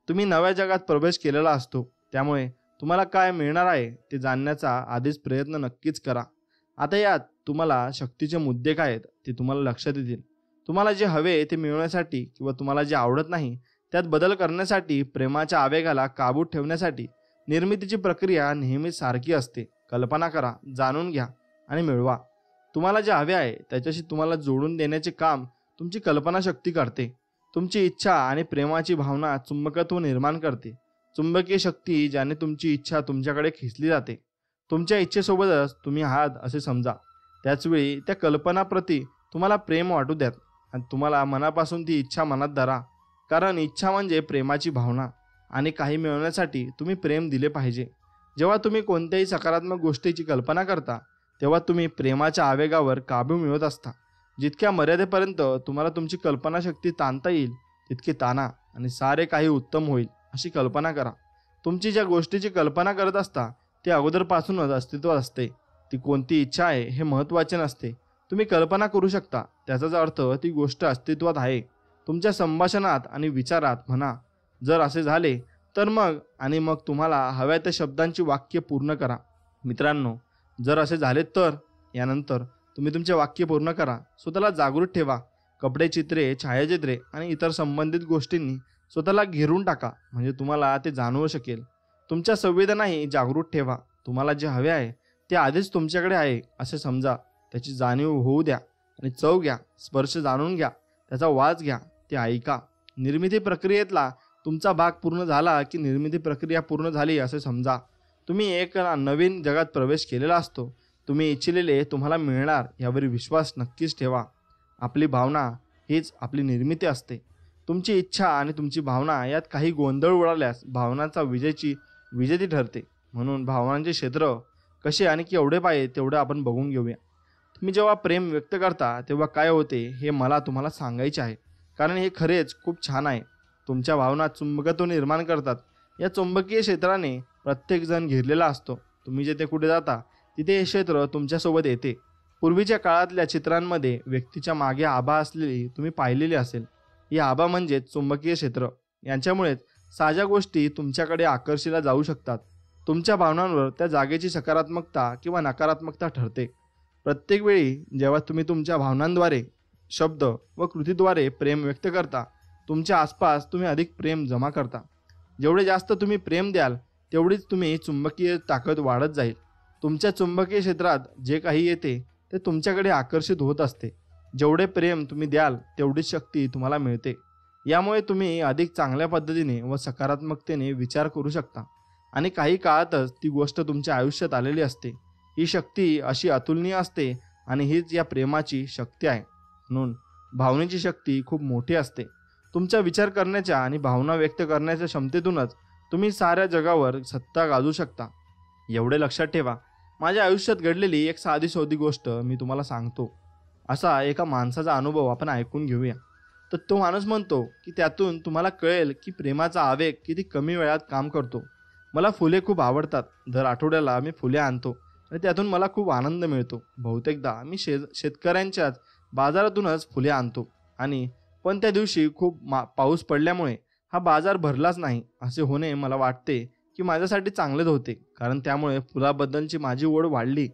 तुम्ही नव्या जगात प्रवेश केलेला असतो. त्यामुळे तुम्हाला काय मिळणार आहे ते जाणण्याचा आधीच प्रयत्न नक्कीच करा. आता यात तुम्हाला शक्तीचे मुद्दे काय आहेत ते तुम्हाला लक्षात येतील. तुम्हाला जे हवे ते मिळवण्यासाठी किंवा तुम्हाला जे आवडत नाही त्यात बदल करण्यासाठी, प्रेमाच्या आवेगाला काबूत ठेवण्यासाठी निर्मितीची प्रक्रिया नेहमीच सारखी असते. कल्पना करा, जाणून घ्या आणि मिळवा. तुम्हाला जे हवे आहे त्याच्याशी तुम्हाला जोडून देण्याचे काम तुमची कल्पनाशक्ती करते. तुमची इच्छा आणि प्रेमाची भावना चुंबकत्व निर्माण करते. चुंबकीय शक्ती ज्याने तुमची इच्छा तुमच्याकडे खेचली जाते. तुमच्या इच्छेसोबतच तुम्ही आहात असे समजा. त्याचवेळी त्या कल्पनाप्रती तुम्हाला प्रेम वाटू द्यात आणि तुम्हाला मनापासून ती इच्छा मनात धरा. कारण इच्छा म्हणजे प्रेमाची भावना आणि काही मिळवण्यासाठी तुम्ही प्रेम दिले पाहिजे. जेव्हा तुम्ही कोणत्याही सकारात्मक गोष्टीची कल्पना करता तेव्हा तुम्ही प्रेमाच्या आवेगावर काबू मिळवत असता. जितक्या मर्यादेपर्यंत तुम्हाला तुमची कल्पनाशक्ती ताणता येईल तितके ताणा आणि सारे काही उत्तम होईल अशी कल्पना करा. तुमची ज्या गोष्टीची कल्पना करत असता ती अगोदरपासूनच अस्तित्वात असते. ती कोणती इच्छा आहे हे महत्त्वाचे नसते. तुम्ही कल्पना करू शकता त्याचाच अर्थ ती गोष्ट अस्तित्वात आहे. तुमच्या संभाषणात आणि विचारात म्हणा, जर असे झाले तर मग तुम्हाला हव्या त्या शब्दांची वाक्य पूर्ण करा. मित्रांनो, जर असे झाले तर यानंतर तुम्ही तुमचे वाक्य पूर्ण करा. स्वतःला जागृत ठेवा. कपडे, चित्रे, छायाचित्रे आणि इतर संबंधित गोष्टींनी स्वतःला घेरून टाका म्हणजे तुम्हाला ते जाणवू शकेल. तुमच्या संवेदनाही जागृत ठेवा. तुम्हाला जे हवे आहे ते आधीच तुमच्याकडे आहे असे समजा. त्याची जाणीव होऊ द्या आणि चव घ्या, स्पर्श जाणून घ्या, त्याचा वास घ्या, ते ऐका. निर्मिती प्रक्रियेतला तुमचा भाग पूर्ण झाला की निर्मिती प्रक्रिया पूर्ण झाली असे समजा. तुम्ही एक नवीन जगात प्रवेश केलेला असतो. तुम्ही इच्छिलेले तुम्हाला मिळणार यावर विश्वास नक्कीच ठेवा. आपली भावना हीच आपली निर्मिती असते. तुमची इच्छा आणि तुमची भावना यात काही गोंधळ उडाल्यास भावनांचा विजेती ठरते. म्हणून भावनांचे क्षेत्र कसे आणि केवढे पाहिजे तेवढं आपण बघून घेऊया. तुम्ही जेव्हा प्रेम व्यक्त करता तेव्हा काय होते हे मला तुम्हाला सांगायचे आहे, कारण हे खरेच खूप छान आहे. तुमच्या भावना चुंबकत्व निर्माण करतात. या चुंबकीय क्षेत्राने प्रत्येकजण घेरलेला असतो. तुम्ही जेथे कुठे जाता तिथे हे क्षेत्र तुमच्यासोबत येते. पूर्वीच्या काळातल्या चित्रांमध्ये व्यक्तीच्या मागे आभा असलेली तुम्ही पाहिलेली असेल. ही आभा म्हणजे चुंबकीय क्षेत्र. यांच्यामुळेच साध्या गोष्टी तुमच्याकडे आकर्षिला जाऊ शकतात. तुमच्या भावनांवर त्या जागेची सकारात्मकता किंवा नकारात्मकता ठरते. प्रत्येक वेळी जेव्हा तुम्ही तुमच्या भावनांद्वारे, शब्द व कृतीद्वारे प्रेम व्यक्त करता तुमच्या आसपास तुम्ही अधिक प्रेम जमा करता. जेवढे जास्त तुम्ही प्रेम द्याल तेवढीच तुम्ही चुंबकीय ताकद वाढत जाईल. तुमच्या चुंबकीय क्षेत्रात जे काही येते ते तुमच्याकडे आकर्षित होत असते. जेवढे प्रेम तुम्ही द्याल तेवढीच शक्ती तुम्हाला मिळते. यामुळे तुम्ही अधिक चांगल्या पद्धतीने व सकारात्मकतेने विचार करू शकता आणि काही काळातच ती गोष्ट तुमच्या आयुष्यात आलेली असते. ही शक्ती अशी अतुलनीय असते आणि हीच या प्रेमाची शक्ती आहे. म्हणून भावनेची शक्ती खूप मोठी असते. तुमचा विचार करण्याच्या आणि भावना व्यक्त करण्याच्या क्षमतेतूनच तुम्ही साऱ्या जगावर सत्ता गाजवू शकता. एवढे लक्षात ठेवा, माझ्या आयुष्यात घडलेली एक साधी सोधी गोष्ट मी तुम्हाला सांगतो. असा एका माणसाचा अनुभव आपण ऐकून घेऊया. तर तो माणूस म्हणतो की त्यातून तुम्हाला कळेल की प्रेमाचा आवेग किती कमी वेळात काम करतो. मला फुले खूप आवडतात. दर आठवड्याला मी फुले आणतो आणि त्यातून मला खूप आनंद मिळतो. बहुतेकदा मी शेतकऱ्यांच्याच बाजारातूनच फुले आणतो आणि पण त्या दिवशी खूप पाऊस पडल्यामुळे हा बाजार भरलाच नाही. असे होणे मला वाटते की माझ्यासाठी चांगलेच होते, कारण त्यामुळे फुलाबद्दलची माझी ओढ वाढली.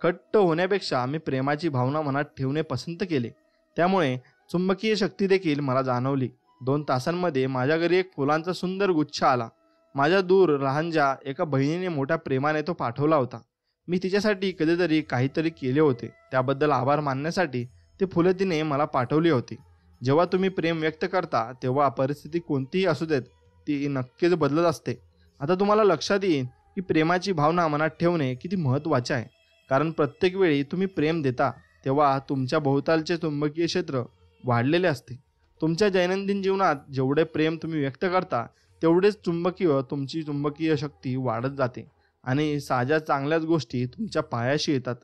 खट्ट होण्यापेक्षा मी प्रेमाची भावना मनात ठेवणे पसंत केले. त्यामुळे चुंबकीय शक्ती देखील मला जाणवली. 2 तासांमध्ये माझ्या घरी एक फुलांचा सुंदर गुच्छ आला. माझ्या दूर लहानच्या एका बहिणीने मोठ्या प्रेमाने तो पाठवला होता. मी तिच्यासाठी कधीतरी काहीतरी केले होते, त्याबद्दल आभार मानण्यासाठी ते फुले तिने मला पाठवली होती. जेव्हा तुम्ही प्रेम व्यक्त करता तेव्हा परिस्थिती कोणतीही असू देत, ती नक्कीच बदलत असते. आता तुम्हाला लक्षात येईल की प्रेमाची भावना मनात ठेवणे किती महत्त्वाचे आहे. कारण प्रत्येक वेळी तुम्ही प्रेम देता तेव्हा तुमच्या भोवतालचे चुंबकीय क्षेत्र वाढलेले असते. तुमच्या दैनंदिन जीवनात जेवढे प्रेम तुम्ही व्यक्त करता तेवढेच तुमची चुंबकीय शक्ती वाढत जाते आणि साध्या चांगल्याच गोष्टी तुमच्या पायाशी येतात.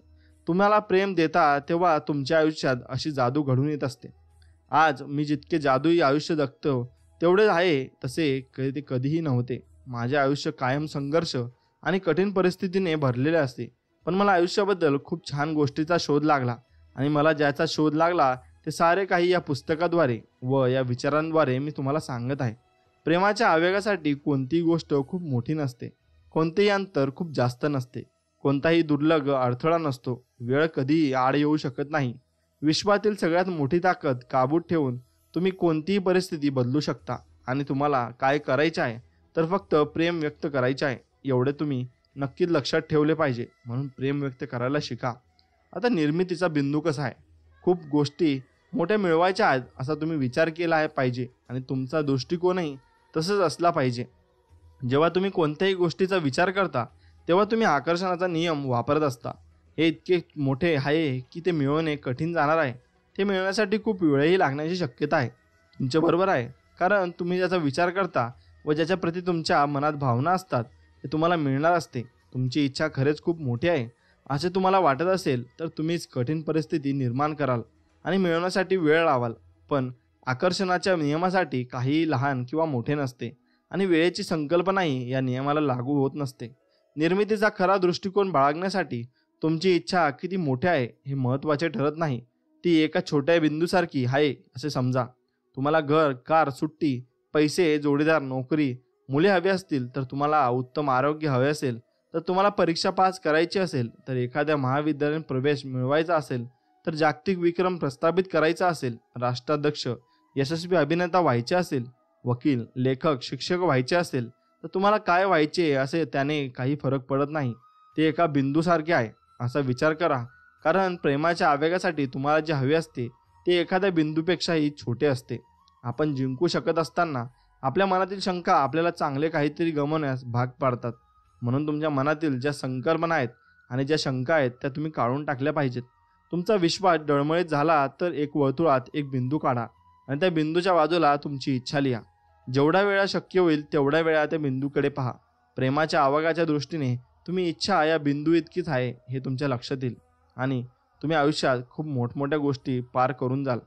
तुम्हाला प्रेम देता तेव्हा तुमच्या आयुष्यात अशी जादू घडून येत असते. आज मी जितके जादुई आयुष्य जगतो तेवढे आहे तसे कधीही नव्हते. माझे आयुष्य कायम संघर्ष आणि कठीण परिस्थितीने भरलेले असते. पण मला आयुष्याबद्दल खूप छान गोष्टीचा शोध लागला आणि मला ज्याचा शोध लागला ते सारे काही या पुस्तकाद्वारे व या विचारांद्वारे मी तुम्हाला सांगत आहे. प्रेमाच्या आवेगासाठी कोणतीही गोष्ट खूप मोठी नसते, कोणतेही अंतर खूप जास्त नसते, कोणताही दुर्लभ अडथळा नसतो. वेळ कधीही आड येऊ शकत नाही. विश्वातील सगळ्यात मोठी ताकद काबूत ठेवून तुम्ही कोणतीही परिस्थिती बदलू शकता. आणि तुम्हाला काय करायचे आहे तर फक्त प्रेम व्यक्त करायचे आहे, एवढे तुम्ही नक्कीच लक्षात ठेवले पाहिजे. म्हणून प्रेम व्यक्त करायला शिका. आता निर्मितीचा बिंदू कसा आहे? खूप गोष्टी मोठ्या मिळवायच्या आहेत असा तुम्ही विचार केला आहे पाहिजे आणि तुमचा दृष्टिकोनही तसंच असला पाहिजे. जेव्हा तुम्ही कोणत्याही गोष्टीचा विचार करता तेव्हा तुम्ही आकर्षणाचा नियम वापरत असता. हे इतके मोठे आहे की ते मिळवणे कठीण जाणार आहे. ते मिळवण्यासाठी खूप वेळही लागण्याची शक्यता आहे. तुमच्या बरोबर आहे, कारण तुम्ही ज्याचा विचार करता व ज्याच्या प्रती तुमच्या मनात भावना असतात ते तुम्हाला मिळणार असते. तुमची इच्छा खरेच खूप मोठी आहे असे तुम्हाला वाटत असेल तर तुम्हीच कठीण परिस्थिती निर्माण कराल आणि मिळवण्यासाठी वेळ लावाल. पण आकर्षणाच्या नियमासाठी काहीही लहान किंवा मोठे नसते आणि वेळेची संकल्पनाही या नियमाला लागू होत नसते. निर्मितीचा खरा दृष्टिकोन बाळगण्यासाठी तुमची इच्छा किती मोठी आहे हे महत्त्वाचे ठरत नाही. ती एका छोट्या बिंदूसारखी आहे असे समजा. तुम्हाला घर, कार, सुट्टी, पैसे, जोडीदार, नोकरी, मुले हवे असतील तर तुम्हाला उत्तम आरोग्य हवे असेल तर तुम्हाला परीक्षा पास करायची असेल तर एखाद्या महाविद्यालयात प्रवेश मिळवायचा असेल तर जागतिक विक्रम प्रस्थापित करायचा असेल, राष्ट्राध्यक्ष, यशस्वी अभिनेता व्हायचे असेल, वकील, लेखक, शिक्षक व्हायचे असेल तर तुम्हाला काय व्हायचे असे त्याने काही फरक पडत नाही. ते एका बिंदूसारखे आहे असा विचार करा. कारण प्रेमाच्या आवेगासाठी तुम्हाला जे हवे असते ते एखाद्या बिंदूपेक्षाही छोटे असते. आपण जिंकू शकत असताना आपल्या मनातील शंका आपल्याला चांगले काहीतरी गमावण्यास भाग पाडतात. म्हणून तुमच्या मनातील ज्या संकल्पना आहेत आणि ज्या शंका आहेत त्या तुम्ही काढून टाकल्या पाहिजेत. तुमचा विश्वास डळमळीत झाला तर एक वर्तुळात एक बिंदू काढा आणि त्या बिंदूच्या बाजूला तुमची इच्छा लिहा. जेवढ्या वेळा शक्य होईल तेवढ्या वेळा त्या बिंदूकडे पहा. प्रेमाच्या आवागाच्या दृष्टीने तुम्ही इच्छा या बिंदू इतकीच आहे हे तुमच्या लक्षात येईल आणि तुम्ही आयुष्यात खूप मोठमोठ्या गोष्टी पार करून जाल.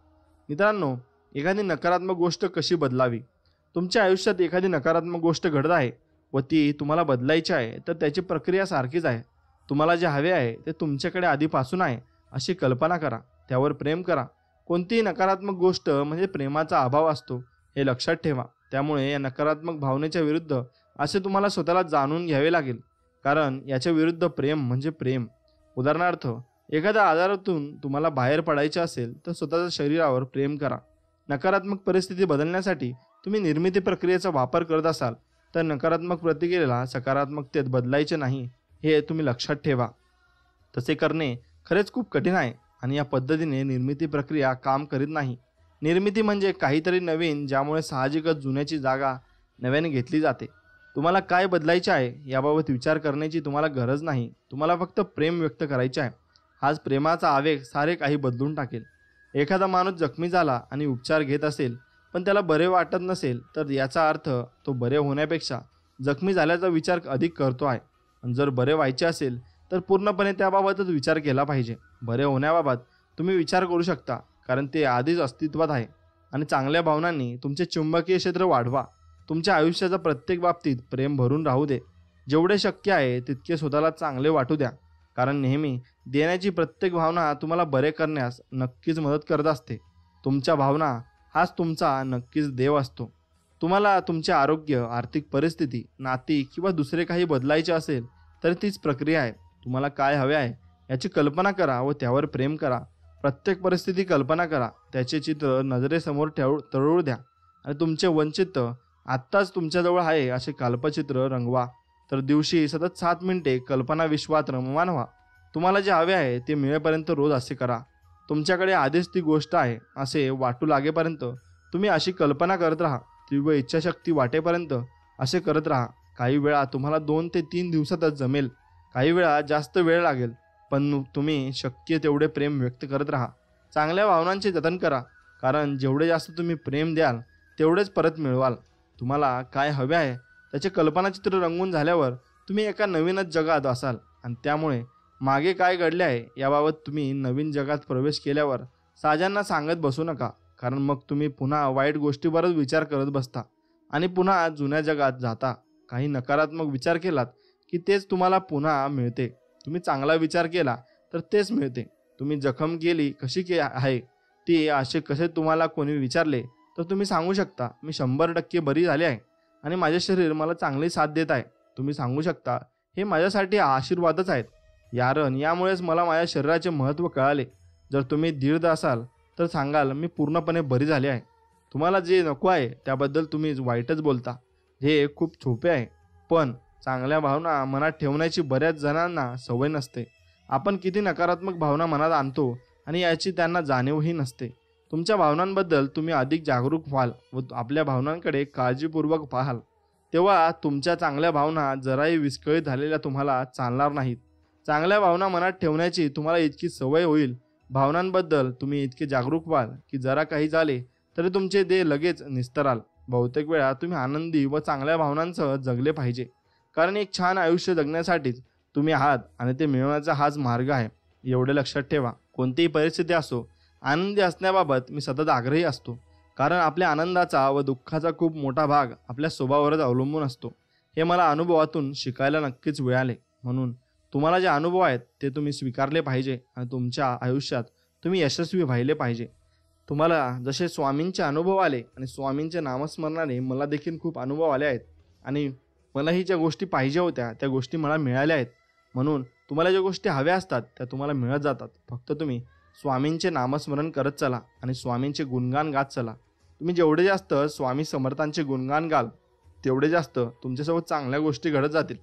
मित्रांनो, एखादी नकारात्मक गोष्ट कशी बदलावी? तुमच्या आयुष्यात एखादी नकारात्मक गोष्ट घडत आहे व ती तुम्हाला बदलायची आहे तर त्याची प्रक्रिया सारखीच आहे. तुम्हाला जे हवे आहे ते तुमच्याकडे आधीपासून आहे अशी कल्पना करा, त्यावर प्रेम करा. कोणतीही नकारात्मक गोष्ट म्हणजे प्रेमाचा अभाव असतो हे लक्षात ठेवा. त्यामुळे या नकारात्मक भावनेच्या विरुद्ध असे तुम्हाला स्वतःला जाणून घ्यावे लागेल, कारण याच्या विरुद्ध प्रेम म्हणजे प्रेम. उदाहरणार्थ, एखाद्या आजारातून तुम्हाला बाहेर पडायचे असेल तर स्वतःच्या शरीरावर प्रेम करा. नकारात्मक परिस्थिती बदलण्यासाठी तुम्ही निर्मिती प्रक्रियेचा वापर करत असाल तर नकारात्मक प्रतिक्रियेला सकारात्मकतेत बदलायचे नाही हे तुम्ही लक्षात ठेवा. तसे करणे खरेच खूप कठीण आहे आणि या पद्धतीने निर्मिती प्रक्रिया काम करीत नाही. निर्मिती म्हणजे काहीतरी नवीन ज्यामुळे साहजिकच जुन्याची जागा नव्याने घेतली जाते. तुम्हाला काय बदलायचे आहे याबाबत विचार करण्याची तुम्हाला गरज नाही. तुम्हाला फक्त प्रेम व्यक्त करायचे आहे. हाच प्रेमाचा आवेग सारे काही बदलून टाकेल. एखादा माणूस जखमी झाला आणि उपचार घेत असेल पण त्याला बरे वाटत नसेल तर याचा अर्थ तो बरे होण्यापेक्षा जखमी झाल्याचा विचार अधिक करतो आहे. आणि जर बरे व्हायचे असेल तर पूर्णपणे त्याबाबतच विचार केला पाहिजे. बरे होण्याबाबत तुम्ही विचार करू शकता, कारण ते आधीच अस्तित्वात आहे. आणि चांगल्या भावनांनी तुमचे चुंबकीय क्षेत्र वाढवा. तुमच्या आयुष्याच्या प्रत्येक बाबतीत प्रेम भरून राहू दे. जेवढे शक्य आहे तितके स्वतःला चांगले वाटू द्या, कारण नेहमी देण्याची प्रत्येक भावना तुम्हाला बरे करण्यास नक्कीच मदत करत असते. तुमच्या भावना हाच तुमचा नक्कीच देव असतो. तुम्हाला तुमचे आरोग्य, आर्थिक परिस्थिती, नाती किंवा दुसरे काही बदलायचे असेल तर तीच प्रक्रिया आहे. तुम्हाला काय हवे आहे याची कल्पना करा व त्यावर प्रेम करा. प्रत्येक परिस्थिती कल्पना करा, त्याचे चित्र नजरेसमोर तरळू द्या आणि तुमचे वंचित आत्ताच तुमच्याजवळ आहे असे कल्पचित्र रंगवा. तर दिवशी सतत 7 मिनिटे कल्पना विश्वात रममाण व्हा. तुम्हाला जे हवे आहे ते मिळेपर्यंत रोज असे करा. तुमच्याकडे आधीच ती गोष्ट आहे असे वाटू लागेपर्यंत तुम्ही अशी कल्पना करत राहा. तीव्र इच्छाशक्ती वाटेपर्यंत असे करत राहा. काही वेळा तुम्हाला 2 ते 3 दिवसातच जमेल, काही वेळा जास्त वेळ लागेल, पण तुम्ही शक्य तेवढे प्रेम व्यक्त करत राहा. चांगल्या भावनांचे जतन करा, कारण जेवढे जास्त तुम्ही प्रेम द्याल तेवढेच परत मिळवाल. तुम्हाला काय हवे आहे त्याचे कल्पनाचित्र रंगून झाल्यावर तुम्ही एका नवीनच जगात असाल आणि त्यामुळे मागे काय घडले आहे याबाबत तुम्ही नवीन जगात प्रवेश केल्यावर साजांना सांगत बसू नका, कारण मग तुम्ही पुन्हा वाईट गोष्टीवरच विचार करत बसता आणि पुन्हा जुन्या जगात जाता. काही नकारात्मक विचार केलात की तेच तुम्हाला पुन्हा मिळते. तुम्ही चांगला विचार केला तर तेच मिळते. तुम्ही जखम केली कशी आहे ती असे कसे तुम्हाला कोणी विचारले तर तुम्ही सांगू शकता, मी 100% बरी झाले आहे आणि माझे शरीर मला चांगली साथ देत आहे. तुम्ही सांगू शकता, हे माझ्यासाठी आशीर्वादच आहेत. यामुळेच मला माझ्या शरीराचे महत्त्व कळाले. जर तुम्ही दीर्घ असाल तर सांगाल, मी पूर्णपणे बरी झाले आहे. तुम्हाला जे नको आहे त्याबद्दल तुम्ही वाईटच बोलता. हे खूप सोपे आहे, पण चांगल्या भावना मनात ठेवण्याची बऱ्याच जणांना सवय नसते. आपण किती नकारात्मक भावना मनात आणतो आणि याची त्यांना जाणीवही नसते. तुमच्या भावनांबद्दल तुम्ही अधिक जागरूक व्हाल व आपल्या भावनांकडे काळजीपूर्वक पाहाल, तेव्हा तुमच्या चांगल्या भावना जराही विस्कळीत झालेल्या तुम्हाला चालणार नाहीत. चांगल्या भावना मनात ठेवण्याची तुम्हाला इतकी सवय होईल, भावनांबद्दल तुम्ही इतके जागरूक व्हाल की जरा काही झाले तरी तुमचे देह लगेच निस्तराल. बहुतेक वेळा तुम्ही आनंदी व चांगल्या भावनांसह जगले पाहिजे, कारण एक छान आयुष्य जगण्यासाठीच तुम्ही आहात आणि ते मिळवण्याचा हाच मार्ग आहे. एवढे लक्षात ठेवा, कोणतीही परिस्थिती असो, आनंदी असण्याबाबत मी सतत आग्रही असतो, कारण आपल्या आनंदाचा व दुःखाचा खूप मोठा भाग आपल्या स्वभावावरच अवलंबून असतो. हे मला अनुभवातून शिकायला नक्कीच मिळाले. म्हणून तुम्हाला जे अनुभव आहेत ते तुम्ही स्वीकारले पाहिजे आणि तुमच्या आयुष्यात तुम्ही यशस्वी व्हायले पाहिजे. तुम्हाला जसे स्वामींचे अनुभव आले आणि स्वामींचे नामस्मरणाने मला देखील खूप अनुभव आले आहेत आणि मलाही ज्या गोष्टी पाहिजे होत्या त्या गोष्टी मला मिळाल्या आहेत. म्हणून तुम्हाला ज्या गोष्टी हव्या असतात त्या तुम्हाला मिळत जातात. फक्त तुम्ही स्वामींचे नामस्मरण करत चला आणि स्वामींचे गुणगान गात चला. तुम्ही जेवढे जास्त स्वामी समर्थांचे गुणगान गाल तेवढे जास्त तुमच्यासोबत चांगल्या गोष्टी घडत जातील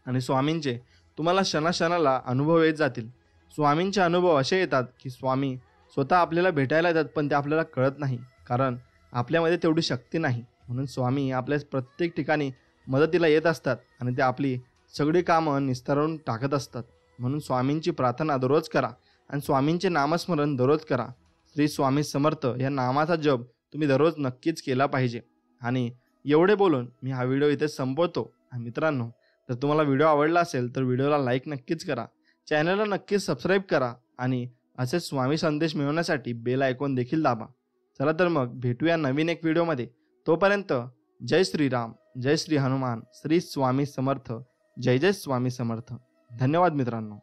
आणि स्वामींचे तुम्हाला क्षणाक्षणाला अनुभव येत जातील. स्वामींचे अनुभव असे येतात की स्वामी स्वतः आपल्याला भेटायला येतात, पण ते आपल्याला कळत नाही, कारण आपल्यामध्ये तेवढी शक्ती नाही. म्हणून स्वामी आपल्या प्रत्येक ठिकाणी मदतीला येत असतात आणि ते आपली सगळी कामं निस्तारून टाकत असतात. म्हणून स्वामींची प्रार्थना दररोज करा आणि स्वामींचे नामस्मरण दररोज करा. श्री स्वामी समर्थ या नामाचा जप तुम्ही दररोज नक्कीच केला पाहिजे. आणि एवढे बोलून मी हा व्हिडिओ इथे संपवतो. मित्रांनो, जर तुम्हाला व्हिडिओ आवडला असेल तर व्हिडिओला लाईक नक्कीच करा, चॅनलला नक्कीच सबस्क्राईब करा आणि असे स्वामी संदेश मिळवण्यासाठी बेल आयकॉन देखील दाबा. चला तर मग भेटूया नवीन एक व्हिडिओमध्ये. तोपर्यंत जय श्रीराम, जय श्री हनुमान, श्री स्वामी समर्थ, जय जय स्वामी समर्थ. धन्यवाद मित्रांनो.